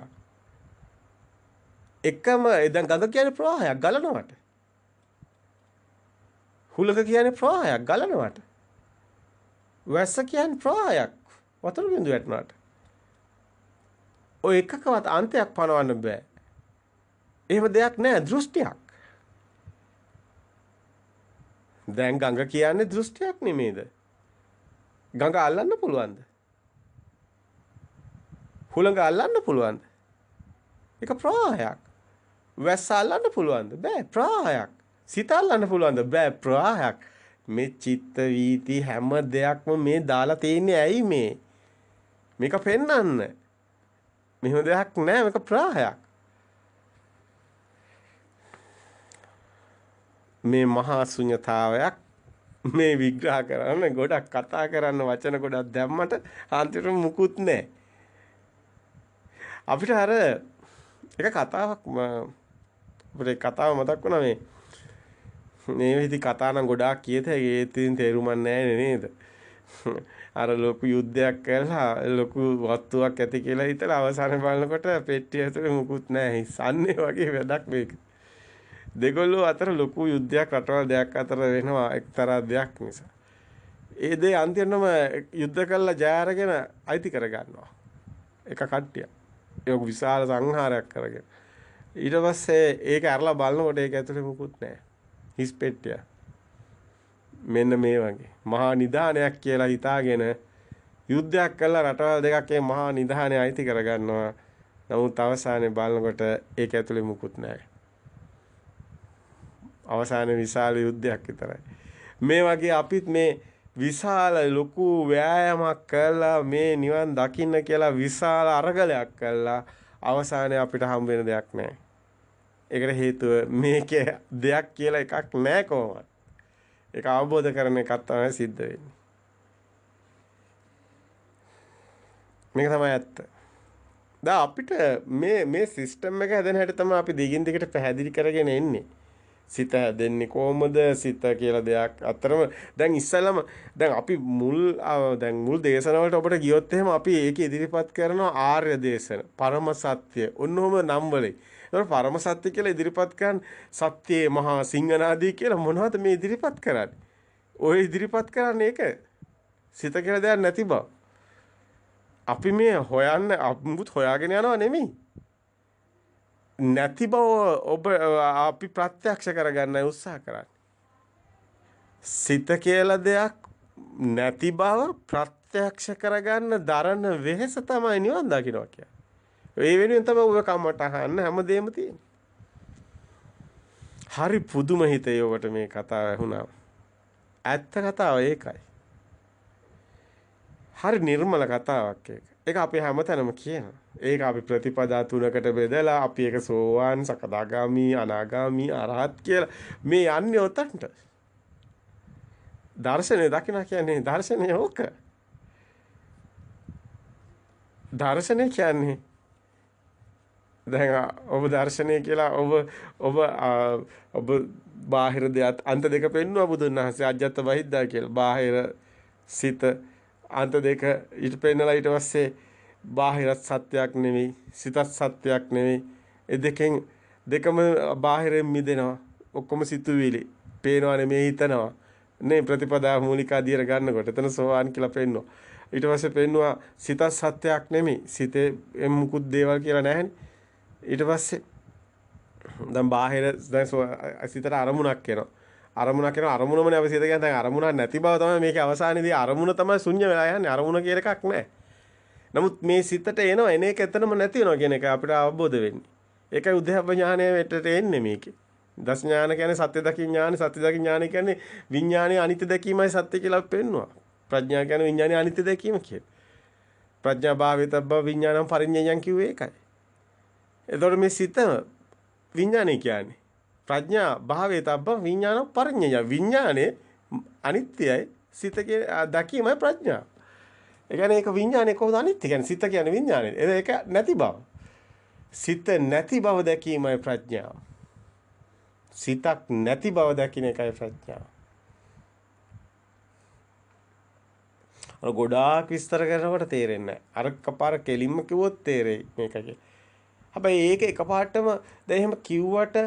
එකම දැන් ගඟ කියන්නේ ප්‍රවාහයක් ගලනවට. හුළඟ කියන්නේ ප්‍රවාහයක් ගලනවට. වැස්ස කියන්නේ ප්‍රවාහයක් වතුර බිඳු වැටෙනවට. ඔය එකකවත් අන්තයක් පනවන්න බෑ. එහෙම දෙයක් නෑ දෘෂ්ටියක්. දැන් ගඟ කියන්නේ දෘෂ්ටියක් නෙමේද? ගඟ අල්ලන්න පුළුවන්ද? හුළඟ අල්ලන්න පුළුවන්ද? ඒක ප්‍රවාහයක්. වැස්ස අල්ලන්න පුළුවන්ද? බෑ ප්‍රවාහයක්. සිත අල්ලන්න පුළුවන්ද? බෑ ප්‍රවාහයක්. මේ චිත්ත වීති හැම දෙයක්ම මේ දාලා තියෙන්නේ ඇයි මේ? මේක පෙන්වන්න. මෙහෙම දෙයක් නෑ මේක ප්‍රවාහයක්. මේ මහා ශුන්‍යතාවයක් මේ විග්‍රහ කරන්න ගොඩක් කතා කරන්න වචන ගොඩක් දැම්මට අන්තිමට මුකුත් නැහැ. අපිට අර එක කතාවක් අපිට කතාව මතක් වුණා මේ විදි කතා නම් ගොඩාක් කියත හැකි ඒ තින් තේරුමක් නැහැ නේද? අර ලොකු යුද්ධයක් කරලා ලොකු වස්තුවක් ඇති කියලා හිතලා අවසානයේ බලනකොට පෙට්ටිය ඇතුලේ මුකුත් නැහැ. හිස්සන්නේ වගේ වැඩක් මේක. දෙගොල්ලෝ අතර ලොකු යුද්ධයක් රටවල් දෙයක් අතර වෙනවා එක්තරා දෙයක් නිසා. ඒ දේ අන්තිමටම යුද්ධ කළා ජය අරගෙන අයිති කර ගන්නවා. එක කට්ටිය. ඒක විශාල සංහාරයක් කරගෙන. ඊට පස්සේ ඒක අරලා බලනකොට ඒක ඇතුලේ මුකුත් නැහැ. හිස් පෙට්ටිය. මෙන්න මේ වගේ මහා නිධානයක් කියලා හිතාගෙන යුද්ධයක් කළා රටවල් දෙකක් ඒ මහා නිධානය අයිති කර ගන්නවා. නමුත් අවසානයේ බලනකොට ඒක ඇතුලේ මුකුත් නැහැ. අවසානයේ විශාල යුද්ධයක් විතරයි. මේ වගේ අපිත් මේ විශාල ලොකු ව්‍යායාමයක් කළා මේ නිවන් දකින්න කියලා විශාල අරගලයක් කළා අවසානයේ අපිට හම් වෙන දෙයක් නැහැ. ඒකට හේතුව මේකේ දෙයක් කියලා එකක් නැහැ කොහොමද? ඒක අවබෝධ කරගන්න එකක් තමයි සිද්ධ වෙන්නේ. මේක තමයි ඇත්ත. දැන් අපිට මේ සිස්ටම් එක හැදෙන හැටි තමයි අපි දිගින් දිගට පැහැදිලි කරගෙන එන්නේ. සිත හැදෙන්නේ කොහොමද? සිත කියලා දෙයක් අතරම දැන් ඉස්සෙල්ලම දැන් අපි මුල් දේශන වලට ඔබට ගියොත් එහෙම අපි ඒක ඉදිරිපත් කරනවා ආර්ය දේශන, පරම සත්‍ය. ඔන්නෝම නම් වලින්. ඒතකොට පරම සත්‍ය කියලා ඉදිරිපත් කරන සත්‍යයේ මහා සිංහනාදී කියලා මොනවද මේ ඉදිරිපත් කරන්නේ? ඔය ඉදිරිපත් කරන්නේ ඒක. සිත කියලා දෙයක් නැති බව. අපි මේ හොයාගෙන යනවා නෙමෙයි. නැති බව අපි ප්‍රත්‍යක්ෂ කරගන්න උත්සාහ කරන්නේ. සිත කියලා දෙයක් නැති බව ප්‍රත්‍යක්ෂ කරගන්න දරන වෙහෙස තමයි නිවන් දකින්නවා කියන්නේ. ඒ වෙනුවෙන් තමයි ඔය කමට අහන්න හැමදේම තියෙන්නේ. හරි පුදුම හිතේ ඔබට මේ කතාව ඇහුණා. ඇත්ත කතාව ඒකයි. හරි නිර්මල කතාවක් ඒක. ඒක අපි හැමතැනම කියනවා. ඒක අපි ප්‍රතිපදා තුනකට බෙදලා අපි ඒක සෝවාන්, සකදාගාමි, අනාගාමි, අරහත් කියලා මේ යන්නේ ඔතනට. දර්ශනේ දකින්න කියන්නේ දර්ශනේ ඕක. දර්ශනේ කියන්නේ දැන් ඔබ දර්ශනය කියලා ඔබ බාහිර දෙයක් අන්ත දෙක පෙන්වුවා බුදුන් වහන්සේ අජ්ජත් බහිද්දා කියලා. බාහිර සිත අන්ත දෙක ඊට පෙන්නලා ඊට පස්සේ බාහිරත් සත්‍යයක් නෙවෙයි සිතත් සත්‍යයක් නෙවෙයි. ඒ දෙකම බාහිරෙන් මිදෙනවා. ඔක්කොම සිතුවිලි. පේනවා නෙමෙයි හිතනවා. නේ ප්‍රතිපදා මූලිකාදියට ගන්නකොට එතන සෝවාන් කියලා පෙන්වනවා. ඊට පස්සේ පෙන්වුවා සිතත් සත්‍යයක් නෙමෙයි. සිතේ මුකුත් දේවල් කියලා නැහැනේ. ඊට පස්සේ දැන් බාහිර දැන් සිතට අරමුණක් එනවා. අරමුණමනේ අපි සිත කියන්නේ දැන් අරමුණක් නැති බව තමයි මේකේ අවසානයේදී අරමුණ තමයි ශුන්‍ය වෙලා යන්නේ. අරමුණ කියලා එකක් නැහැ. නමුත් මේ සිතට එනවා එන එක එතනම නැති වෙනවා කියන එක අපිට අවබෝධ වෙන්නේ. ඒකයි උද්‍යප්ප ඥානය වෙටට එන්නේ මේකේ. දස් ඥාන කියන්නේ සත්‍ය දකින්න ඥාන, සත්‍ය දකින්න ඥාන කියන්නේ විඥානයේ අනිත්‍ය දැකීමයි සත්‍ය කියලා පෙන්වනවා. ප්‍රඥා කියන්නේ විඥානයේ අනිත්‍ය දැකීම කියන්නේ. ප්‍රඥා භාවිතබ්බ විඥානම් පරිඤ්ඤයයන් කිව්වේ ඒකයි. එතකොට මේ සිත විඥානය කියන්නේ ප්‍රඥා භාවේතබ්බ විඥාන පරිඤ්ඤය. විඥානේ අනිත්‍යයි සිතේ දැකීමයි ප්‍රඥා. ඒ කියන්නේ ඒක විඥානේ කොහොමද අනිත්‍ය කියන්නේ සිත කියන්නේ විඥානේ. ඒක නැති බව. සිත නැති බව දැකීමයි ප්‍රඥාව. සිතක් නැති බව දැකින එකයි ප්‍රඥාව. අර ගොඩාක් විස්තර කරනකොට තේරෙන්නේ නැහැ. අර කපාර කෙලින්ම කිව්වොත් තේරෙයි මේකගේ. හැබැයි ඒක එකපාරටම දැන් එහෙම කිව්වට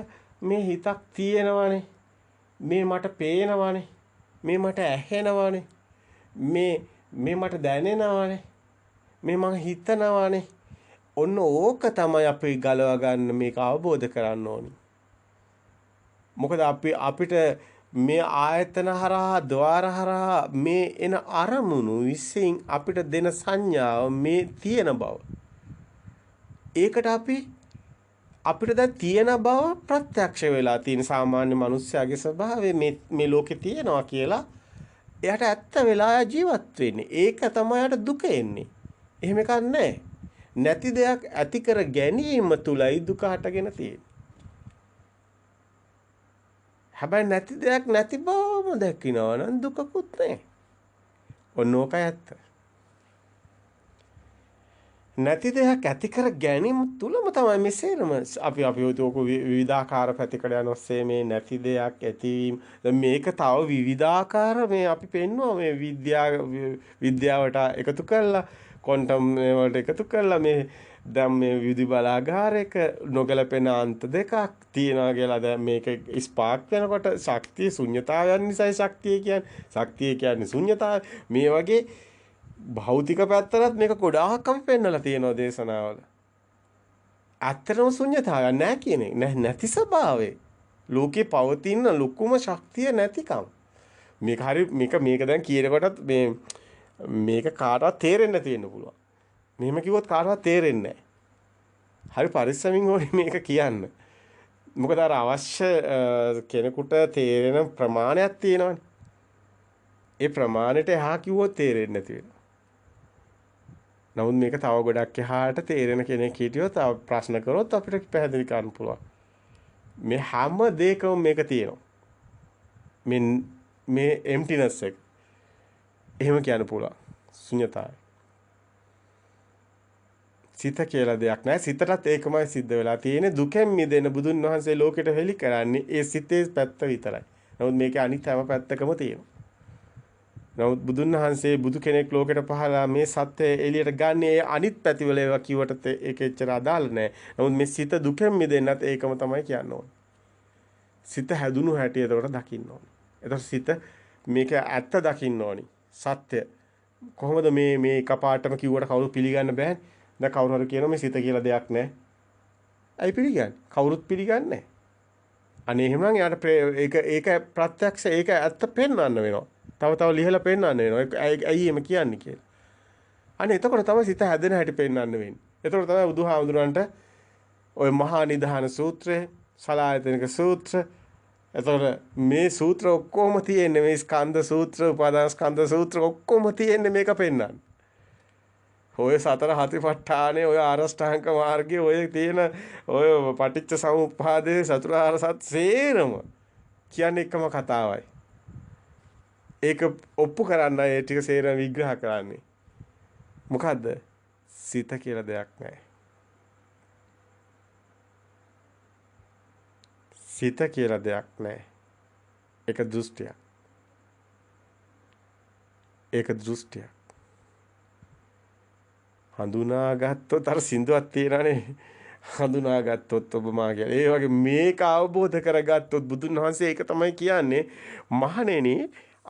මේ හිතක් තියෙනවානේ. මේ මට පේනවානේ. මේ මට ඇහෙනවානේ. මේ මට දැනෙනවානේ. මේ මං හිතනවානේ. ඔන්න ඕක තමයි අපි ගලව ගන්න මේක අවබෝධ කරන්න ඕනි. මොකද අපිට මේ ආයතන හරහා ద్వාර හරහා මේ එන අරමුණු විශ්ෙන් අපිට දෙන සංඥාව මේ තියෙන බව. ඒකට අපිට දැන් තියෙන බව ප්‍රත්‍යක්ෂ වෙලා තියෙන සාමාන්‍ය මිනිස්යාගේ ස්වභාවය මේ ලෝකේ තියෙනවා කියලා එයාට ඇත්ත වෙලා ජීවත් වෙන්නේ. ඒක තමයි යට දුක එන්නේ. එහෙම එකක් නැහැ. නැති දෙයක් ඇති කර ගැනීම තුලයි දුක හටගෙන තියෙන්නේ. හැබැයි නැති දෙයක් නැති බවම දැකිනවා නම් දුකකුත් නැහැ. ඔන්න ඕකයි ඇත්ත. නැති දෙයක් ඇති කර ගැනීම තුලම තමයි මේ සේරම අපි ඔක විවිධාකාර පැතිකඩයන් ඔස්සේ මේ නැති දෙයක් ඇතිවීම මේක තව විවිධාකාර මේ අපි පෙන්වුවා මේ විද්‍යාවට එකතු කරලා ක්වොන්ටම් වලට එකතු කරලා මේ දැන් මේ විදි බලාගාරයක නොගැලපෙන අන්ත දෙකක් තියනවා කියලා දැන් මේක ස්පාර්ක් වෙනකොට ශක්තිය ශුන්‍යතාවයන් නිසායි ශක්තිය කියන්නේ ශුන්‍යතාවය මේ වගේ භෞතික පැත්තට මේක ගොඩාක් අපි පෙන්නලා තියෙනවා දේශනාවල. ඇත්තටම ශුන්‍යතාවයක් නැහැ කියන එක නැති ස්වභාවය. ලෝකේ පවතින ලොකුම ශක්තිය නැතිකම. මේක දැන් කියනකොටත් මේක කාටවත් තේරෙන්න තියෙන්න පුළුවන්. මෙහෙම කිව්වොත් කාටවත් තේරෙන්නේ නැහැ. හරි පරිස්සමින් ඕනේ මේක කියන්න. මොකද අර අවශ්‍ය කෙනෙකුට තේරෙන ප්‍රමාණයක් තියෙනවනේ. ඒ ප්‍රමාණයට එහා කිව්වොත් තේරෙන්නේ නැති වෙනවා. නමුත් මේක තව ගොඩක් එහාට තේරෙන කෙනෙක් හිටියොත් ප්‍රශ්න කරොත් අපිට පැහැදිලි කරන්න පුළුවන්. මේ හැම දෙයකම මේක තියෙනවා. මේ emptiness එක. එහෙම කියන්න පුළුවන්. ශුන්‍යතාවය. සිත කියලා දෙයක් නැහැ. සිතටත් ඒකමයි සිද්ධ වෙලා තියෙන්නේ. දුකෙන් මිදෙන්න බුදුන් වහන්සේ ලෝකෙට හෙළි කරන්නේ ඒ සිතේ පැත්ත විතරයි. නමුත් මේකේ අනිත් හැම පැත්තකම තියෙනවා. නමුත් බුදුන් වහන්සේ බුදු කෙනෙක් ලෝකෙට පහළා මේ සත්‍ය එළියට ගන්න ඒ අනිත් පැතිවල ඒවා කිව්වට ඒක එච්චර අදාළ නැහැ. නමුත් මේ සිත දුකෙන් මිදෙන්නත් ඒකම තමයි කියන්න ඕනේ. සිත හැදුණු හැටි එතකොට දකින්න ඕනේ. එතකොට සිත මේක ඇත්ත දකින්න ඕනි. සත්‍ය. කොහොමද මේ එකපාරටම කිව්වට කවුරු පිළිගන්න බෑනේ. දැන් කවුරු හරි කියනවා මේ සිත කියලා දෙයක් නැහැ. ඇයි පිළිගන්නේ? කවුරුත් පිළිගන්නේ නැහැ. අනේ එහෙනම් යාට ඒක ප්‍රත්‍යක්ෂ ඒක ඇත්ත පෙන්වන්න වෙනවා. තව ලිහලා පෙන්වන්න වෙනවා. ඇයි එහෙම කියන්නේ කියලා. අනේ එතකොට තමයි සිත හැදෙන හැටි පෙන්වන්න වෙන්නේ. එතකොට තමයි බුදුහාමුදුරන්ට ওই මහා නිධාන සූත්‍රය, සලායතනික සූත්‍ර, එතකොට මේ සූත්‍ර ඔක්කොම තියෙන්නේ මේ ස්කන්ධ සූත්‍ර, උපාදාන ස්කන්ධ සූත්‍ර ඔක්කොම තියෙන්නේ මේක පෙන්වන්න. ඔය සතර හතිපට්ඨානේ, ඔය ආරෂ්ඨාංග මාර්ගයේ, ඔය තියෙන ඔය පටිච්ච සමුප්පාදේ, චතුරාර්ය සත්‍ය සේරම කියන්නේ එකම කතාවයි. ඒක ඔප්පු කරන්න ඒ ටික සේරම විග්‍රහ කරන්නේ. මොකද්ද? සිත කියලා දෙයක් නැහැ. සිත කියලා දෙයක් නැහැ. ඒක දෘෂ්ටියක්. ඒක දෘෂ්ටියක්. හඳුනාගත්තොත් අර සින්දුවක් තියෙනනේ. හඳුනාගත්තොත් ඔබ මා කියලා. ඒ වගේ මේක අවබෝධ කරගත්තොත් බුදුන් වහන්සේ ඒක තමයි කියන්නේ. මහණෙනි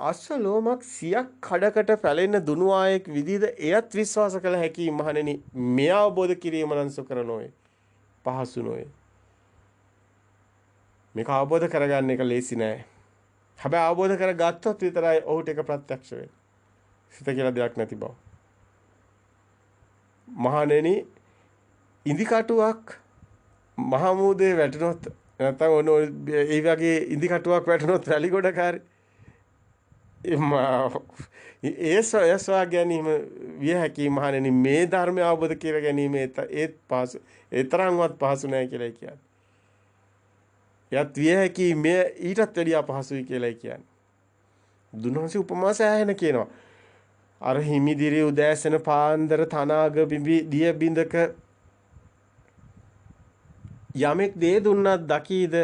අස්සලෝමක් 100ක් කඩකට පැලෙන දුනුවායෙක් විදිහද එයත් විශ්වාස කළ හැකි මහණෙනි. මේ අවබෝධ කිරීම නම් සුකර නොවේ. පහසු නොවේ. මේක අවබෝධ කරගන්න එක ලේසි නෑ. හැබැයි අවබෝධ කරගත්තොත් විතරයි ඔහුට ඒක ප්‍රත්‍යක්ෂ වෙන්නේ. සිත කියලා දෙයක් නැති බව. මහණෙනි ඉදි කටුවක් මහමූදේ වැටුනොත් නැත්නම් ඔන්න ඒ වගේ ඉදි කටුවක් වැටුනොත් රැලි ගොඩකාරී ඒස්වා ගැනීම විය හැකි මහණෙනි මේ ධර්මය අවබෝධ කර ගැනීම ඒත් පහසු ඒ තරම්වත් පහසු නෑ කියලා කියන්නේ. යත් විය හැකි මේ ඊටත් වැඩිය අපහසුයි කියලා කියන්නේ. දුනහසේ උපමා සෑහෙන කියනවා. අර හිමිදිරි උදෑසන පාන්දර තනාග බිඹි දිය බිඳක යමෙක් දේ දුන්නත් දකීද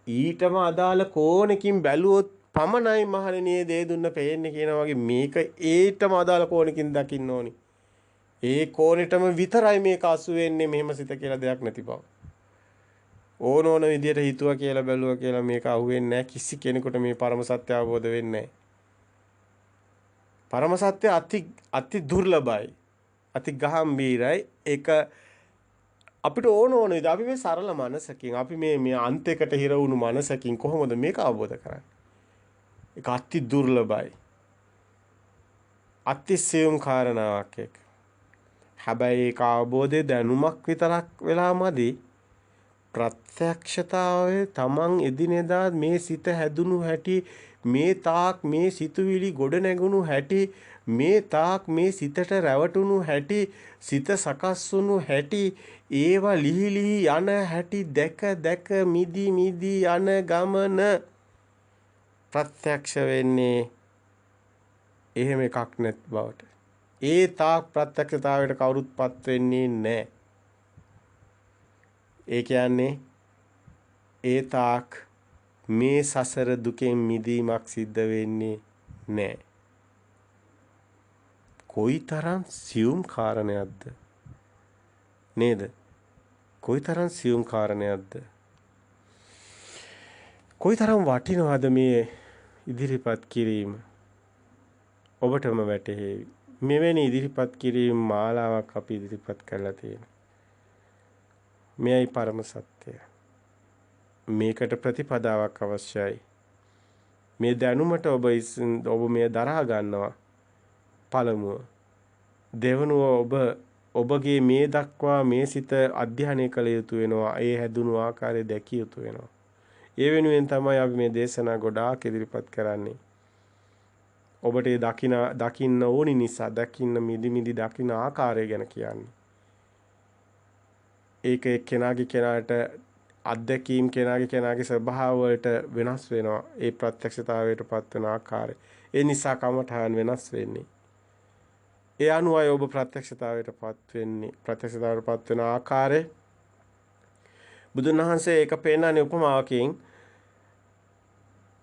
ඊටම අදාළ කෝණකින් බැලුවොත් පමණයි මහණෙනි දේ දුන්න පේන්නේ කියනවා වගේ මේක ඊටම අදාළ කෝණකින් දකින්න ඕනි. ඒ කෝණෙටම විතරයි මේක අසු වෙන්නේ මෙහෙම සිත කියලා දෙයක් නැති බව. ඕන විදියට හිතුවා කියලා බැලුවා කියලා මේක අහුවෙන්නේ නැහැ. කිසි කෙනෙකුට මේ පරම සත්‍ය අවබෝධ වෙන්නේ නැහැ. පරම සත්‍ය අති දුර්ලභයි. අති ගාම්භීරයි. ඒක අපිට ඕන විදිහට අපි මේ සරල මනසකින් අපි මේ අන්තයකට හිර වුණු මනසකින් කොහොමද මේක අවබෝධ කරන්නේ? ඒක අති දුර්ලභයි. අතිශයම් කාරණාවක් ඒක. හැබැයි ඒක අවබෝධයේ දැනුමක් විතරක් වෙලා මදි. ප්‍රත්‍යක්ෂතාවයේ තමන් එදිනෙදා මේ සිත හැදුණු හැටි මේ තාක් මේ සිතුවිලි ගොඩ නැගුණු හැටි මේ තාක් මේ සිතට රැවටුණු හැටි සිත සකස් වුණු හැටි ඒවා ලිහි ලිහි යන හැටි දැක මිදි යන ගමන ප්‍රත්‍යක්ෂ වෙන්නේ එහෙම එකක් නැත් බවට. ඒ තාක් ප්‍රත්‍යක්ෂතාවයට කවුරුත්පත් වෙන්නේ නැහැ. ඒ කියන්නේ ඒ තාක් මේ සසර දුකෙන් මිදීමක් සිද්ධ වෙන්නේ නැහැ. කොයිතරම් සියුම් කාරණයක්ද නේද? කොයිතරම් සියුම් කාරණයක්ද? කොයිතරම් වටිනවද මේ ඉදිරිපත් කිරීම? ඔබටම වැටහෙවි. මෙවැනි ඉදිරිපත් කිරීම මාලාවක් අපි ඉදිරිපත් කරලා තියෙනවා. මෙයයි පරම සත්‍යය. මේකට ප්‍රතිපදාවක් අවශ්‍යයි. මේ දැනුමට ඔබ මේ දරා ගන්නවා. පළමුව දෙවනුව ඔබගේ මේ දක්වා මේ සිත අධ්‍යයනය කළ යුතු වෙනවා. ඒ හැදුණු ආකාරය දැකිය යුතු වෙනවා. ඒ වෙනුවෙන් තමයි අපි මේ දේශනා ගොඩාක් ඉදිරිපත් කරන්නේ. ඔබට ඒ දකින්න ඕනි නිසා දකින්න මිදි දකින්න ආකාරය ගැන කියන්නේ. ඒක කෙනාට අත්දැකීම් කෙනාගේ ස්වභාව වලට වෙනස් වෙනවා. ඒ ප්‍රත්‍යක්ෂතාවයට පත් වෙන ආකාරය. ඒ නිසා කමඨාන් වෙනස් වෙන්නේ. ඒ අනුවයි ඔබ ප්‍රත්‍යක්ෂතාවයටපත් වෙන්නේ. ප්‍රත්‍යක්ෂතාවයටපත් වෙන ආකාරය බුදුන් වහන්සේ ඒක පෙන්නන්නේ උපමාවකින්.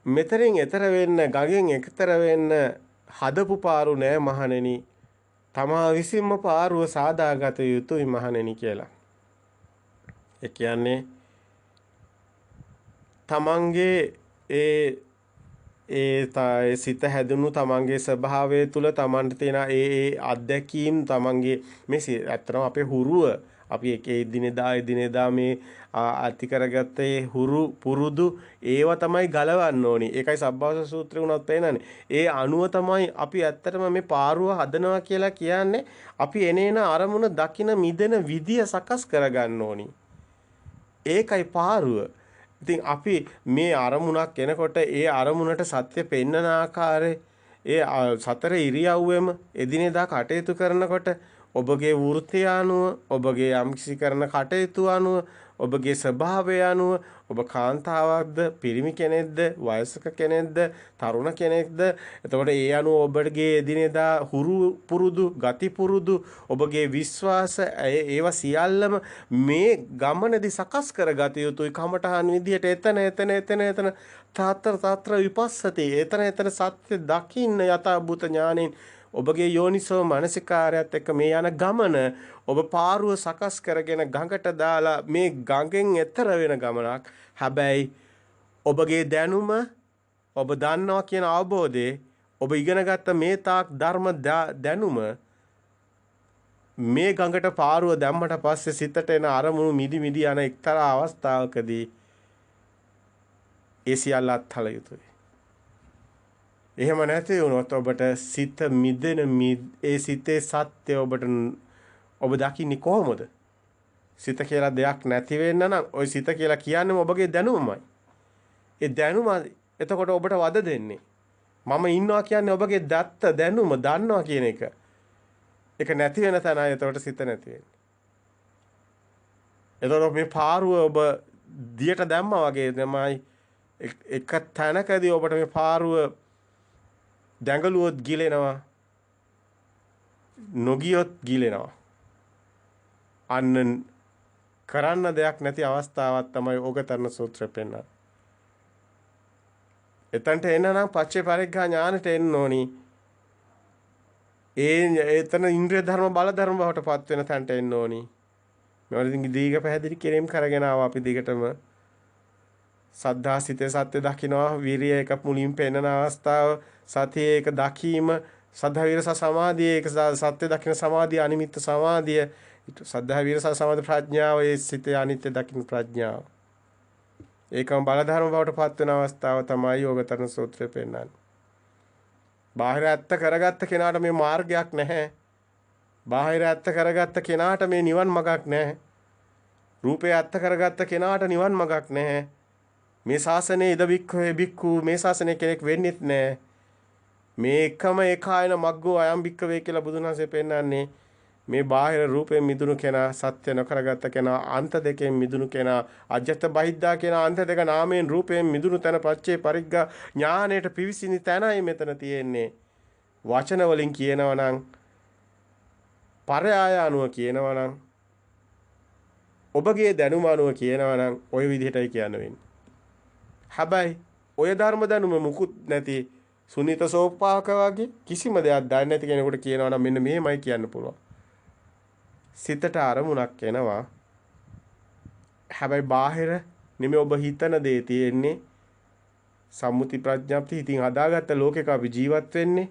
මෙතරින් එතර වෙන්න, ගඟෙන් එතර වෙන්න හදපු පාරු නෑ මහණෙනි. තමා විසින්ම පාරුව සාදාගත යුතුයි මහණෙනි කියලා. ඒ කියන්නේ තමන්ගේ ඒ සිත හැදුණු තමන්ගේ ස්වභාවය තුළ තමන්ට තියෙන ඒ අත්දැකීම් තමන්ගේ මේ ඇත්තටම අපේ හුරුව අපි එකේ දිනෙදා මේ අති කරගත්තේ හුරු පුරුදු ඒව තමයි ගලවන්න ඕනි. ඒකයි සබ්බාස සූත්‍රේ උනත් පේනනේ. ඒ අණුව තමයි අපි ඇත්තටම මේ පාරුව හදනවා කියලා කියන්නේ. අපි එනේන අරමුණ දකින මිදෙන විදිය සකස් කරගන්න ඕනි. ඒකයි පාරුව. ඉතින් අපි මේ අරමුණක් එනකොට ඒ අරමුණට සත්‍ය පෙන්නන ආකාරය ඒ සතර ඉරියව්වෙම එදිනෙදා කටයුතු කරනකොට ඔබගේ වෘත්තිය අනුව ඔබගේ යම්කිසි කරන කටයුතු අනුව ඔබගේ ස්වභාවය අනුව ඔබ කාන්තාවක්ද පිරිමි කෙනෙක්ද වයසක කෙනෙක්ද තරුණ කෙනෙක්ද එතකොට ඒ අනුව ඔබගේ එදිනෙදා හුරු පුරුදු ගති පුරුදු ඔබගේ විශ්වාස ඒවා සියල්ලම මේ ගමනේදී සකස් කරගත යුතුයි කමඨහන් විදියට එතන තාත්‍ර විපස්සති එතන සත්‍ය දකින්න යථාභූත ඥානෙන් ඔබගේ යෝනිසෝ මානසිකාරයත් එක්ක මේ යන ගමන ඔබ පාරුව සකස් කරගෙන ගඟට දාලා මේ ගඟෙන් එතර වෙන ගමනක්. හැබැයි ඔබගේ දැනුම ඔබ දන්නවා කියන අවබෝධය ඔබ ඉගෙනගත්ත මේ තාක් ධර්ම දැනුම මේ ගඟට පාරුව දැම්මට පස්සේ සිතට එන අරමුණු මිදි යන එක්තරා අවස්ථාවකදී ඒ සියල්ල අත්හල යුතුයි. එහෙම නැති වුණොත් ඔබට සිත මිදෙන ඒ සිතේ සත්‍ය ඔබ දකින්නේ කොහොමද? සිත කියලා දෙයක් නැති වෙන්න නම් ওই සිත කියලා කියන්නේම ඔබගේ දැනුමමයි. ඒ දැනුම එතකොට ඔබට වද දෙන්නේ. මම ඉන්නවා කියන්නේ ඔබගේ දත්ත දැනුම දන්නවා කියන එක. ඒක නැති වෙන තැනයි එතකොට සිත නැති වෙන්නේ. එතකොට මේ පාරුව ඔබ දියට දැම්මා වගේ තමයි එක තැනකදී ඔබට මේ පාරුව දැඟලුවොත් ගිලෙනවා නොගියොත් ගිලෙනවා අන්න කරන්න දෙයක් නැති අවස්ථාවක් තමයි ඕගතරණ සූත්‍රය පෙන්නන්නේ. එතනට එනනම් පච්චේ පරිග්ඝා ඥානට එන්න ඕනි. එතන ඉන්ද්‍රිය ධර්ම බල ධර්ම බවට පත් වෙන තැනට එන්න ඕනි. මේවලින් දීඝ පැහැදිලි කිරීම කරගෙන ආවා අපි දිගටම. සද්ධා සිතේ සත්‍ය දකින්නවා විරිය එක මුලින් පෙන්නන අවස්ථාව සතියේ එක දකීම සද්ධා විරස සමාධියේ එක සත්‍ය දකින්න සමාධිය අනිමිත්ත සමාධිය සද්ධා විරස සමාධි ප්‍රඥාව ඒ සිතේ අනිත්‍ය දකින්න ප්‍රඥාව ඒකම බල ධර්ම බවට පත් වෙන අවස්ථාව තමයි යෝගතරණ සූත්‍රය පෙන්නන්නේ. බාහිර ඇත්ත කරගත්ත කෙනාට මේ මාර්ගයක් නැහැ. බාහිර ඇත්ත කරගත්ත කෙනාට මේ නිවන් මඟක් නැහැ. රූපේ ඇත්ත කරගත්ත කෙනාට නිවන් මඟක් නැහැ. මේ ශාසනයේ ඉද බික්ඛු මේ ශාසනයේ කෙනෙක් වෙන්නෙත් නැහැ. මේ එකම ඒකායන මග්ගෝ අයම් බික්ඛවේ කියලා බුදුන් වහන්සේ පෙන්නන්නේ මේ බාහිර රූපයෙන් මිදුණු කෙනා සත්‍ය නොකරගත්ත කෙනා අන්ත දෙකෙන් මිදුණු කෙනා අජ්ජත් බහිද්දා කියන අන්ත දෙක නාමයෙන් රූපයෙන් මිදුණු තැන පච්චේ පරිග්ගා ඥාණයට පිවිසිනි තැනයි මෙතන තියෙන්නේ. වචන වලින් කියනවා නම් පරයාය අනුව කියනවා නම් ඔබගේ දැනුම අනුව කියනවා නම් ওই විදිහටයි කියන්න වෙන්නේ. හැබැයි ඔය ධර්ම දැනුම මුකුත් නැති සුනිත සෝපාක වගේ කිසිම දෙයක් දන්නේ නැති කෙනෙකුට කියනවා නම් මෙන්න මෙහෙමයි කියන්න පුළුවන්. සිතට අරමුණක් එනවා. හැබැයි බාහිර නෙමෙයි ඔබ හිතන දේ තියෙන්නේ. සම්මුති ප්‍රඥාප්ති ඉතින් හදාගත්ත ලෝකයක අපි ජීවත් වෙන්නේ.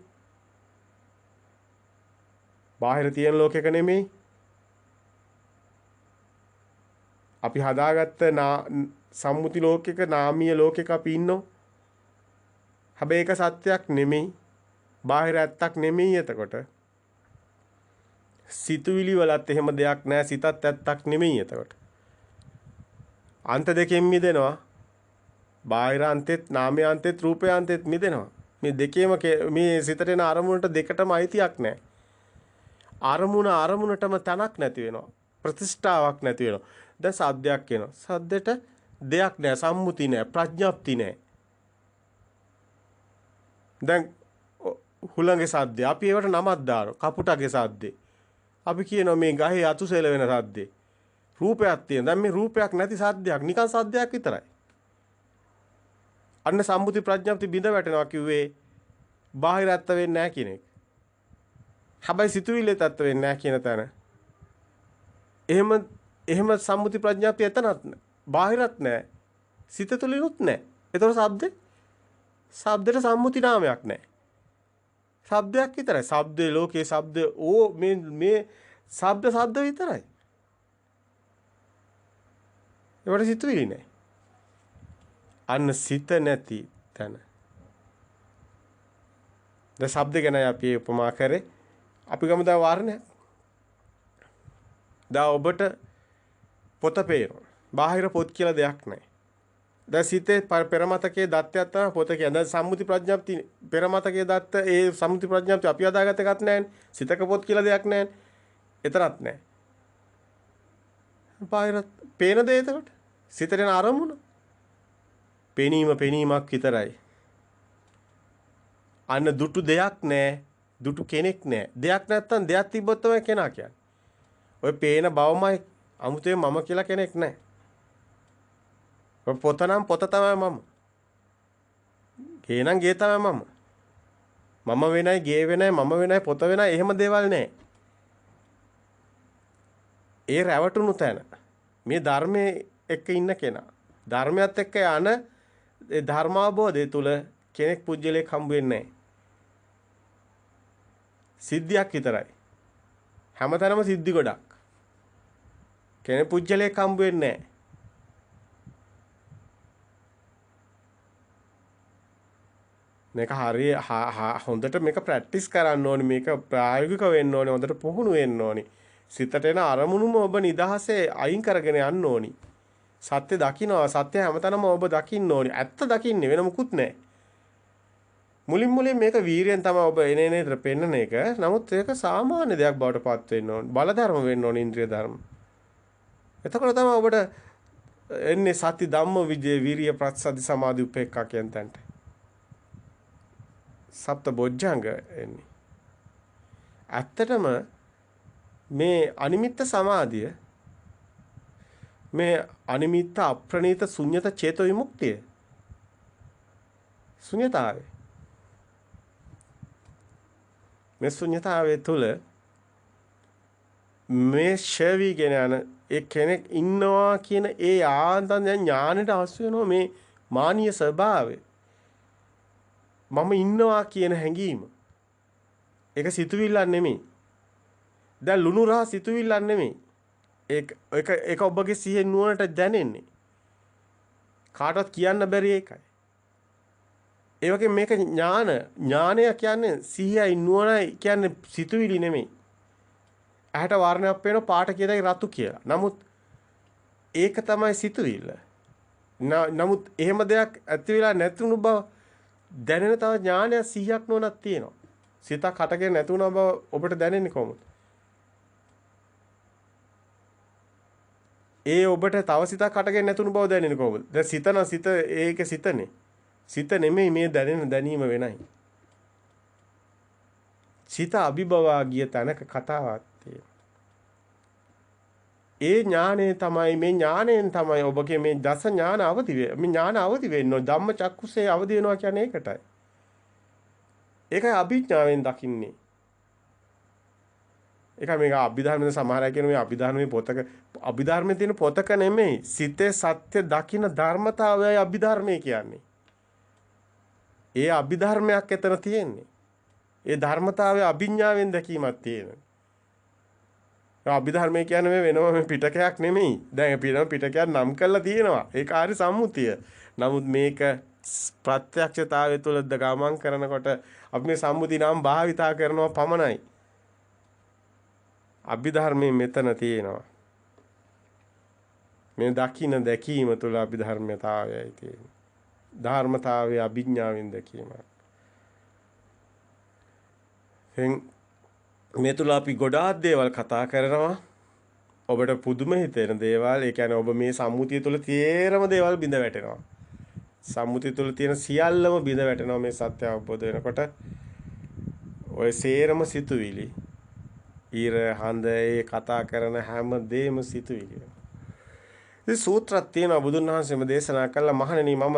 බාහිර තියෙන ලෝකයක නෙමෙයි. අපි හදාගත්ත සම්මුති ලෝකයක නාමීය ලෝකයක අපි ඉන්නෝ. හැබැයි ඒක සත්‍යයක් නෙමෙයි. බාහිර ඇත්තක් නෙමෙයි එතකොට. සිතුවිලි වලත් එහෙම දෙයක් නැහැ. සිතත් ඇත්තක් නෙමෙයි එතකොට. අන්ත දෙකෙන් මිදෙනවා. බාහිර අන්තෙත් නාමයේ අන්තෙත් රූපයේ අන්තෙත් මිදෙනවා. මේ දෙකේම මේ සිතට එන අරමුණට දෙකටම අයිතියක් නැහැ. අරමුණටම තනක් නැති වෙනවා. ප්‍රතිෂ්ඨාවක් නැති වෙනවා. දැන් සද්දයක් එනවා. සද්දෙට දෙයක් නැහැ. සම්මුති නැහැ. ප්‍රඥාප්ති නැහැ. දැන් හුළඟේ සද්දේ. අපි ඒවට නමක් දානවා. කපුටගේ සද්දේ. අපි කියනවා මේ ගහේ අතුසෙල වෙන සද්දේ. රූපයක් තියෙන. දැන් මේ රූපයක් නැති සද්දයක් නිකන් සද්දයක් විතරයි. අන්න සම්මුති ප්‍රඥාප්ති බිඳ වැටෙනවා කිව්වේ බාහිර ඇත්ත වෙන්නේ නැහැ කියන එක. හැබැයි සිතුවිල්ලේ ඇත්ත වෙන්නේ නැහැ කියන තැන. එහෙම සම්මුති ප්‍රඥාප්ති එතනත් නැහැ. බාහිරත් නැහැ. සිත තුලිනුත් නැහැ. ඒතකොට ශබ්දෙට සම්මුති නාමයක් නැහැ. ශබ්දයක් විතරයි. ශබ්දේ ලෝකේ ශබ්ද මේ ශබ්ද විතරයි. ඒවට සිතුවිලි නැහැ. අන්න සිත නැති තැන. දැන් ශබ්ද ගැන අපි උපමා කරේ. අපි ගමු දැන් වාරණයක්. දැන් ඔබට පොත පේනවා. බාහිර පොත් කියලා දෙයක් නැහැ. දැන් සිතේ පෙරමතකයේ දත්තයක් තමයි පොත කියන්නේ. දැන් සම්මුති ප්‍රඥාප්ති පෙරමතකයේ දත්ත ඒ සම්මුති ප්‍රඥාප්ති අපි අදාගත්ත එකක් නැහැනේ. සිතක පොත් කියලා දෙයක් නැහැනේ. එතරම් නැහැ. බාහිර පේන දේ එතකොට සිතට එන අරමුණ පෙනීමක් විතරයි. අන්න දුටු දෙයක් නැහැ. දුටු කෙනෙක් නැහැ. දෙයක් නැත්තම් දෙයක් තිබ්බොත් තමයි කෙනා කියන්නේ. ඔය පේන බවමයි අමුතේ මම කියලා කෙනෙක් නැහැ. ඔය පොත නම් පොත තමයි මම. ගේ නම් ගේ තමයි මම. මම වෙනයි ගේ වෙනයි මම වෙනයි පොත වෙනයි එහෙම දේවල් නැහැ. ඒ රැවටුණු තැන මේ ධර්මයේ එක්ක ඉන්න කෙනා ධර්මයත් එක්ක යන ඒ ධර්මාබෝධය තුල කෙනෙක් පුජ්‍යලයක් හම්බ වෙන්නේ නැහැ. සිද්ධියක් විතරයි. හැමතැනම සිද්ධි ගොඩක්. කෙනෙක් පුජ්‍යලයක් හම්බ වෙන්නේ නැහැ. මේක හරිය හොඳට මේක ප්‍රැක්ටිස් කරන්න ඕනේ. මේක ප්‍රායෝගික වෙන්න ඕනේ. හොඳට පුහුණු වෙන්න ඕනේ. සිතට එන අරමුණුම ඔබ නිදහසේ අයින් කරගෙන යන්න ඕනේ. සත්‍ය දකින්නවා. සත්‍ය හැමතැනම ඔබ දකින්න ඕනේ. ඇත්ත දකින්නේ වෙන මුකුත් නැහැ. මුලින් මේක වීරියෙන් තමයි ඔබ එනේනේතර පෙන්නන එක. නමුත් ඒක සාමාන්‍ය දෙයක් බවට පත් වෙන්න ඕනේ. බල ධර්ම වෙන්න ඕනේ. ඉන්ද්‍රිය ධර්ම. එතකොට තමයි ඔබට එන්නේ සති ධම්ම විජේ විරිය ප්‍රත්‍යසදි සමාධි උපේක්ඛා කියන තැනට. සප්ත බොජ්ජංග එන්නේ. ඇත්තටම මේ අනිමිත්ත සමාධිය මේ අනිමිත්ත අප්‍රණීත ශුන්්‍යත චේතෝ විමුක්තිය ශුන්‍යතාවය මේ ශුන්‍යතාවය තුළ මේ ශවීගෙන යන ඒ කෙනෙක් ඉන්නවා කියන ඒ ආන්තන් ඥානෙට අවශ්‍ය වෙනවා මේ මානීය ස්වභාවය. මම ඉන්නවා කියන හැඟීම. ඒක සිතුවිල්ලක් නෙමෙයි. දැන් ලුණු රහ සිතුවිල්ලක් නෙමෙයි. ඒක ඔබගේ සිහින් නුවණට දැනෙන්නේ. කාටවත් කියන්න බැරි එකයි. ඒ වගේ මේක ඥානය කියන්නේ සිහියයි නුවණයි කියන්නේ සිතුවිලි නෙමෙයි. ඇහැට වර්ණයක් පේන පාට කියදයි රතු කියලා. නමුත් ඒක තමයි සිතුවිල්ල. නමුත් එහෙම දෙයක් ඇති වෙලා නැතුණු බව දැනෙන තව ඥානය 100ක් නුවණක් තියෙනවා. සිතක් හටගෙන නැතුණු බව ඔබට දැනෙන්නේ කොහොමද? ඒ ඔබට තව සිතක් හටගෙන නැතුණු බව දැනෙන්නේ කොහොමද? දැන් සිත ඒක සිතනේ. සිත නෙමෙයි මේ දැනෙන දැනීම වෙනයි. සිත අභිභවා ගිය තැනක කතාවක් තියෙනවා. ඒ ඥානය තමයි මේ ඥාණයෙන් තමයි ඔබගේ මේ දස ඥාන අවදි වෙන්නේ. මේ ඥාන අවදි වෙන්නේ ධම්ම චක්කුසේ අවදි වෙනවා කියන්නේ ඒකටයි. ඒකයි අභිඥාවෙන් දකින්නේ. ඒක මේක අභිධර්මයේ සමහර අය කියන මේ අභිධර්මයේ පොතක අභිධර්මයේ තියෙන පොතක නෙමෙයි. සිතේ සත්‍ය දකින්න ධර්මතාවයයි අභිධර්මයේ කියන්නේ. ඒ අභිධර්මයක් එතන තියෙන්නේ. ඒ ධර්මතාවය අභිඥාවෙන් දැකීමක් තියෙනවා. අභිධර්මයේ කියන්නේ මේ වෙනම මේ පිටකයක් නෙමෙයි. දැන් පිටකයක් නම් කරලා තියෙනවා. ඒක ආරි සම්මුතිය. නමුත් මේක ප්‍රත්‍යක්ෂතාවය තුළ ගමන් කරනකොට අපි මේ සම්මුති නම් භාවිතා කරනවා පමණයි. අභිධර්මයේ මෙතන තියෙනවා. මේ දකින්න දැකීම තුළ අභිධර්මතාවයයි තියෙන්නේ. ධර්මතාවයේ අභිඥාවෙන් දැකීම. මේ තුල අපි ගොඩාක් දේවල් කතා කරනවා. ඔබට පුදුම හිතෙන දේවල්. ඒ කියන්නේ ඔබ මේ සම්මුතිය තුල තේරම දේවල් බිඳ වැටෙනවා. සම්මුතිය තුල තියෙන සියල්ලම බිඳ වැටෙනවා මේ සත්‍ය අවබෝධ වෙනකොට. ඔය සේරම සිතුවිලි. ඊර හඳ ඒ කතා කරන හැම දෙයක්ම සිතුවිලි. ඉතින් සූත්‍රයක් තියෙනවා බුදුන් වහන්සේම දේශනා කළා මහණෙනි මම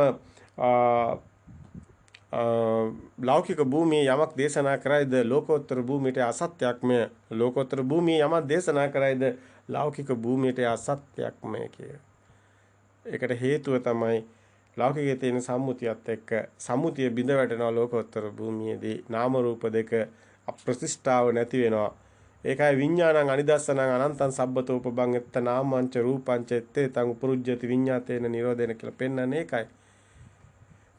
ලෞකික භූමියේ යමක් දේශනා කරයිද ලෝකෝත්තර භූමියට අසත්‍යක්මය. ලෝකෝත්තර භූමියේ යමක් දේශනා කරයිද ලෞකික භූමියට අසත්‍යක්මය කිය. ඒකට හේතුව තමයි ලෞකිකයේ තියෙන සම්මුතියත් එක්ක සම්මුතිය බිඳ වැටෙනවා ලෝකෝත්තර භූමියේදී නාම රූප දෙක අප්‍රතිෂ්ඨාව නැති වෙනවා. ඒකයි විඥානං අනිදස්සනං අනන්තං සබ්බතෝ උපබං එත්ත නාමංච රූපංච එත්තේ තං උපරුජ්ජති විඤ්ඤාතේන නිරෝධේන කියලා පෙන්වන්නේ ඒකයි.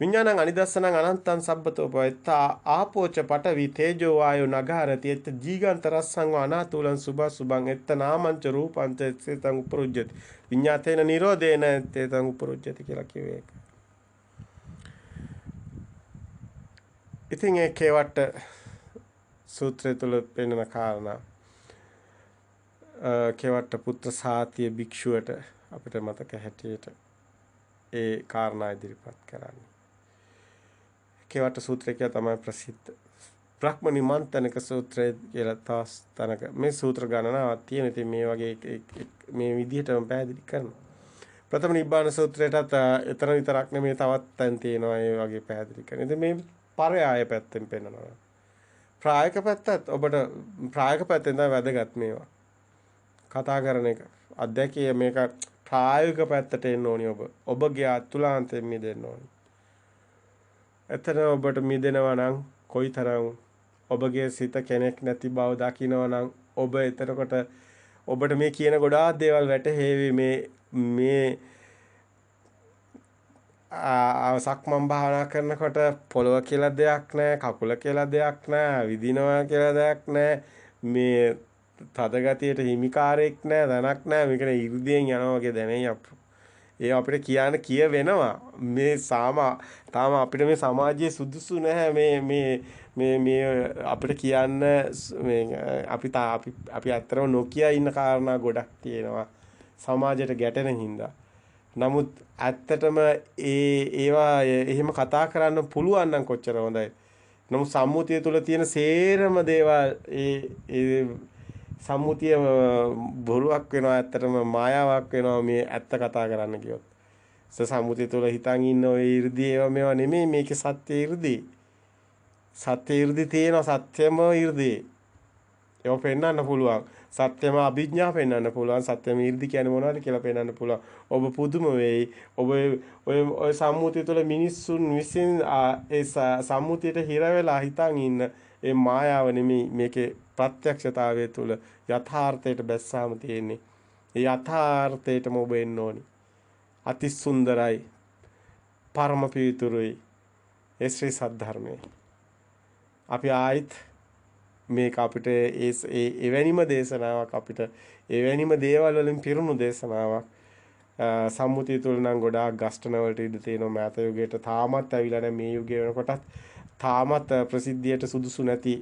විඥානං අනිදස්සනං අනන්තං සබ්බතෝ උපෙත්ත ආපෝච පඨවි තේජෝ වායෝ නගාරති එත්ත ජීගන්ත රස්සං අනාතුලං සුභ සුභං එත්ත නාමංච රූපංච එත්තේ තං උපරුජ්ජති විඤ්ඤාතේන නිරෝධේන එත්තේ තං උපරුජ්ජති කියලා කිව්වේ ඒක. ඉතින් ඒ කේවට සූත්‍රය තුල පෙන්වන කාරණා කේවට පුත්‍ර සාතිය භික්ෂුවට අපිට මතක හැටියට ඒ කාරණා ඉදිරිපත් කරන්නේ. කේවට සූත්‍රය තමයි ප්‍රසිද්ධ. බ්‍රහ්ම නිමන්තනක සූත්‍රය කියලා තවස් තනක මේ සූත්‍ර ගණනාවක් තියෙන. ඉතින් මේ වගේ මේ විදිහටම පැහැදිලි කරනවා. ප්‍රථම නිබ්බාන සූත්‍රයටත් එතන විතරක් නෙමෙයි තවත් තැන් තියෙනවා ඒ වගේ පැහැදිලි කරන. ඉතින් මේ පරයාය පැත්තෙන් පෙන්නනවා. ප්‍රායෝගික පැත්තත් ඔබට ප්‍රායෝගික පැත්තෙන් තමයි වැදගත් මේවා. කතා කරන එක. අධ්‍යක්ෂය මේක ප්‍රායෝගික පැත්තට එන්න ඕනි ඔබ. ඔබගේ අතුලාන්තයෙන් මිදෙන්න ඕනි. එතන ඔබට මිදෙනවා නම් කොයිතරම් ඔබගේ සිත කෙනෙක් නැති බව දකිනවා නම් ඔබ එතනකොට ඔබට මේ කියන ගොඩාක් දේවල් වැටහෙවි මේ සක්මන් භාවනා කරනකොට පොළව කියලා දෙයක් නැහැ, කකුල කියලා දෙයක් නැහැ, විදිනවා කියලා දෙයක් නැහැ. මේ තද ගතියට හිමිකාරයක් නැහැ, ධනක් නැහැ. මේක ඉර්ධියෙන් යනවා වගේ දැනෙයි ඒ අපිට කිය වෙනවා. මේ තාම අපිට මේ සමාජයේ සුදුසු නැහැ මේ අපිට කියන්න අපි අත්‍තරම නොකිය ඉන්න කාරණා ගොඩක් තියෙනවා. සමාජයට ගැටෙන හින්දා. නමුත් ඇත්තටම ඒවා එහෙම කතා කරන්න පුළුවන් නම් කොච්චර හොඳයි. නමුත් සම්මුතිය තුළ තියෙන සේරම දේවල් ඒ සම්මුතිය බොරුවක් වෙනවා. ඇත්තටම මායාවක් වෙනවා මේ ඇත්ත කතා කරන්න කියොත්. සම්මුතිය තුළ හිතන් ඉන්න ඔය 이르දී ඒවා මේවා නෙමෙයි මේකේ සත්‍ය 이르දී. සත්‍ය 이르දී තියෙනවා සත්‍යම 이르දී. ඒක පෙන්වන්න පුළුවන්. සත්‍යම අභිඥා පෙන්වන්න පුළුවන්. සත්‍යම 이르දී කියන්නේ මොනවද කියලා පෙන්වන්න පුළුවන්. ඔබ පුදුම වෙයි. ඔබ ඔය සම්මුතිය තුළ මිනිස්සුන් විසින් ඒ සම්මුතියට හිර වෙලා හිතන් ඉන්න ඒ මායාව නෙමෙයි මේකේ ප්‍රත්‍යක්ෂතාවය තුළ යථාර්ථයට බැස්සාම තියෙන්නේ. ඒ යථාර්ථයටම ඔබ එන්න ඕනි. අති සුන්දරයි. පරම පවිතුරුයි. ඒ ශ්‍රී සද්ධර්මයේ. අපි ආයිත් මේක අපිට එවැනිම දේශනාවක් අපිට එවැනිම දේවල් වලින් පිරුණු දේශනාවක් සම්මුතිය තුළ නම් ගොඩාක් ගස්ඨන වලට ඉඳ තියෙනවා. මෑත යුගයට තාමත් ඇවිල්ලා නැහැ. මේ යුගය වෙනකොටත් තාමත් ප්‍රසිද්ධියට සුදුසු නැති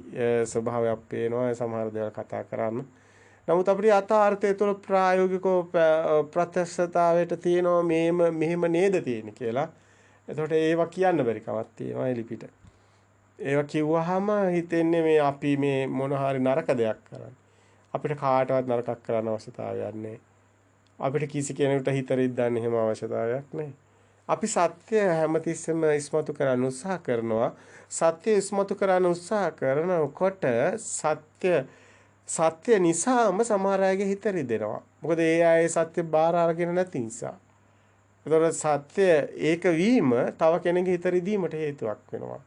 ස්වභාවයක් පේනවා සමහර දේවල් කතා කරන්න. නමුත් අපිට යථාර්ථය තුළ ප්‍රායෝගිකව ප්‍රත්‍යක්ෂතාවයට තියෙනවා මෙහෙම නේද තියෙන්නේ කියලා. එතකොට ඒවා කියන්න බැරි කමක් තියෙනවා එලිපිට. ඒවා කිව්වහම හිතෙන්නේ මේ අපි මේ මොන හරි නරක දෙයක් කරන්නේ. අපිට කාටවත් නරකක් කරන්න අවශ්‍යතාවයක් නැහැ. අපිට කිසි කෙනෙකුට හිත රිද්දන්න එහෙම අවශ්‍යතාවයක් නැහැ. අපි සත්‍ය හැමතිස්සෙම ඉස්මතු කරන්න උත්සාහ කරනවා. සත්‍ය ඉස්මතු කරන්න උත්සාහ කරනකොට සත්‍ය නිසාම සමහර අයගේ හිත රිදෙනවා. මොකද ඒ අය සත්‍ය බාර අරගෙන නැති නිසා. ඒතකොට සත්‍ය ඒක වීම තව කෙනෙකුගේ හිත රිදීමට හේතුවක් වෙනවා.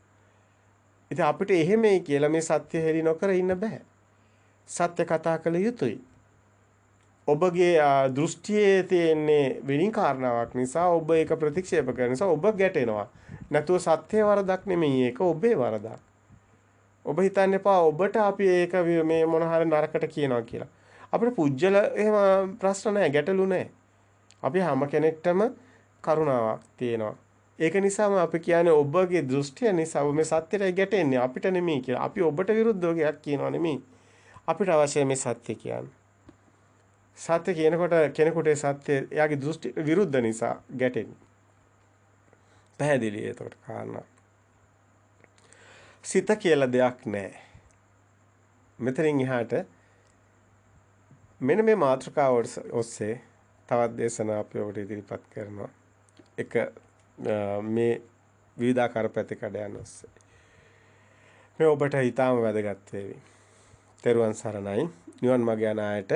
ඉතින් අපිට එහෙමයි කියලා මේ සත්‍ය හෙළි නොකර ඉන්න බෑ. සත්‍ය කතා කළ යුතුයි. ඔබගේ දෘෂ්ටියේ තියෙන්නේ වෙනින් කාරණාවක් නිසා ඔබ ඒක ප්‍රතික්ෂේප කරන නිසා ඔබ ගැටෙනවා. නැතුව සත්‍යයේ වරදක් නෙමෙයි ඒක ඔබේ වරදක්. ඔබ හිතන්න එපා ඔබට අපි ඒක මේ මොන හරි නරකට කියනවා කියලා. අපිට පුජ්‍යල එහෙම ප්‍රශ්න නැහැ, ගැටලු නැහැ. අපි හැම කෙනෙක්ටම කරුණාවක් තියෙනවා. ඒක නිසාම අපි කියන්නේ ඔබගේ දෘෂ්ටිය නිසා ඔබ මේ සත්‍යයට ගැටෙන්නේ අපිට නෙමෙයි කියලා. අපි ඔබට විරුද්ධව එකක් කියනවා නෙමෙයි. අපිට අවශ්‍ය මේ සත්‍ය කියන්නේ. සත්‍ය කියනකොට කෙනෙකුට සත්‍ය එයාගේ දෘෂ්ටි විරුද්ධ නිසා ගැටෙන්නේ. පැහැදිලි ඒකට කාරණා. සිත කියලා දෙයක් නැහැ. මෙතනින් එහාට මෙන්න මේ මාතෘකාව ඔස්සේ තවත් දේශනා අපි ඔබට ඉදිරිපත් කරනවා. එක මේ විවිධාකාර පැතිකඩයන් ඔස්සේ. මේ ඔබට ඊටාම වැදගත් වේවි. තෙරුවන් සරණයි. නිවන් මාර්ග යන අයට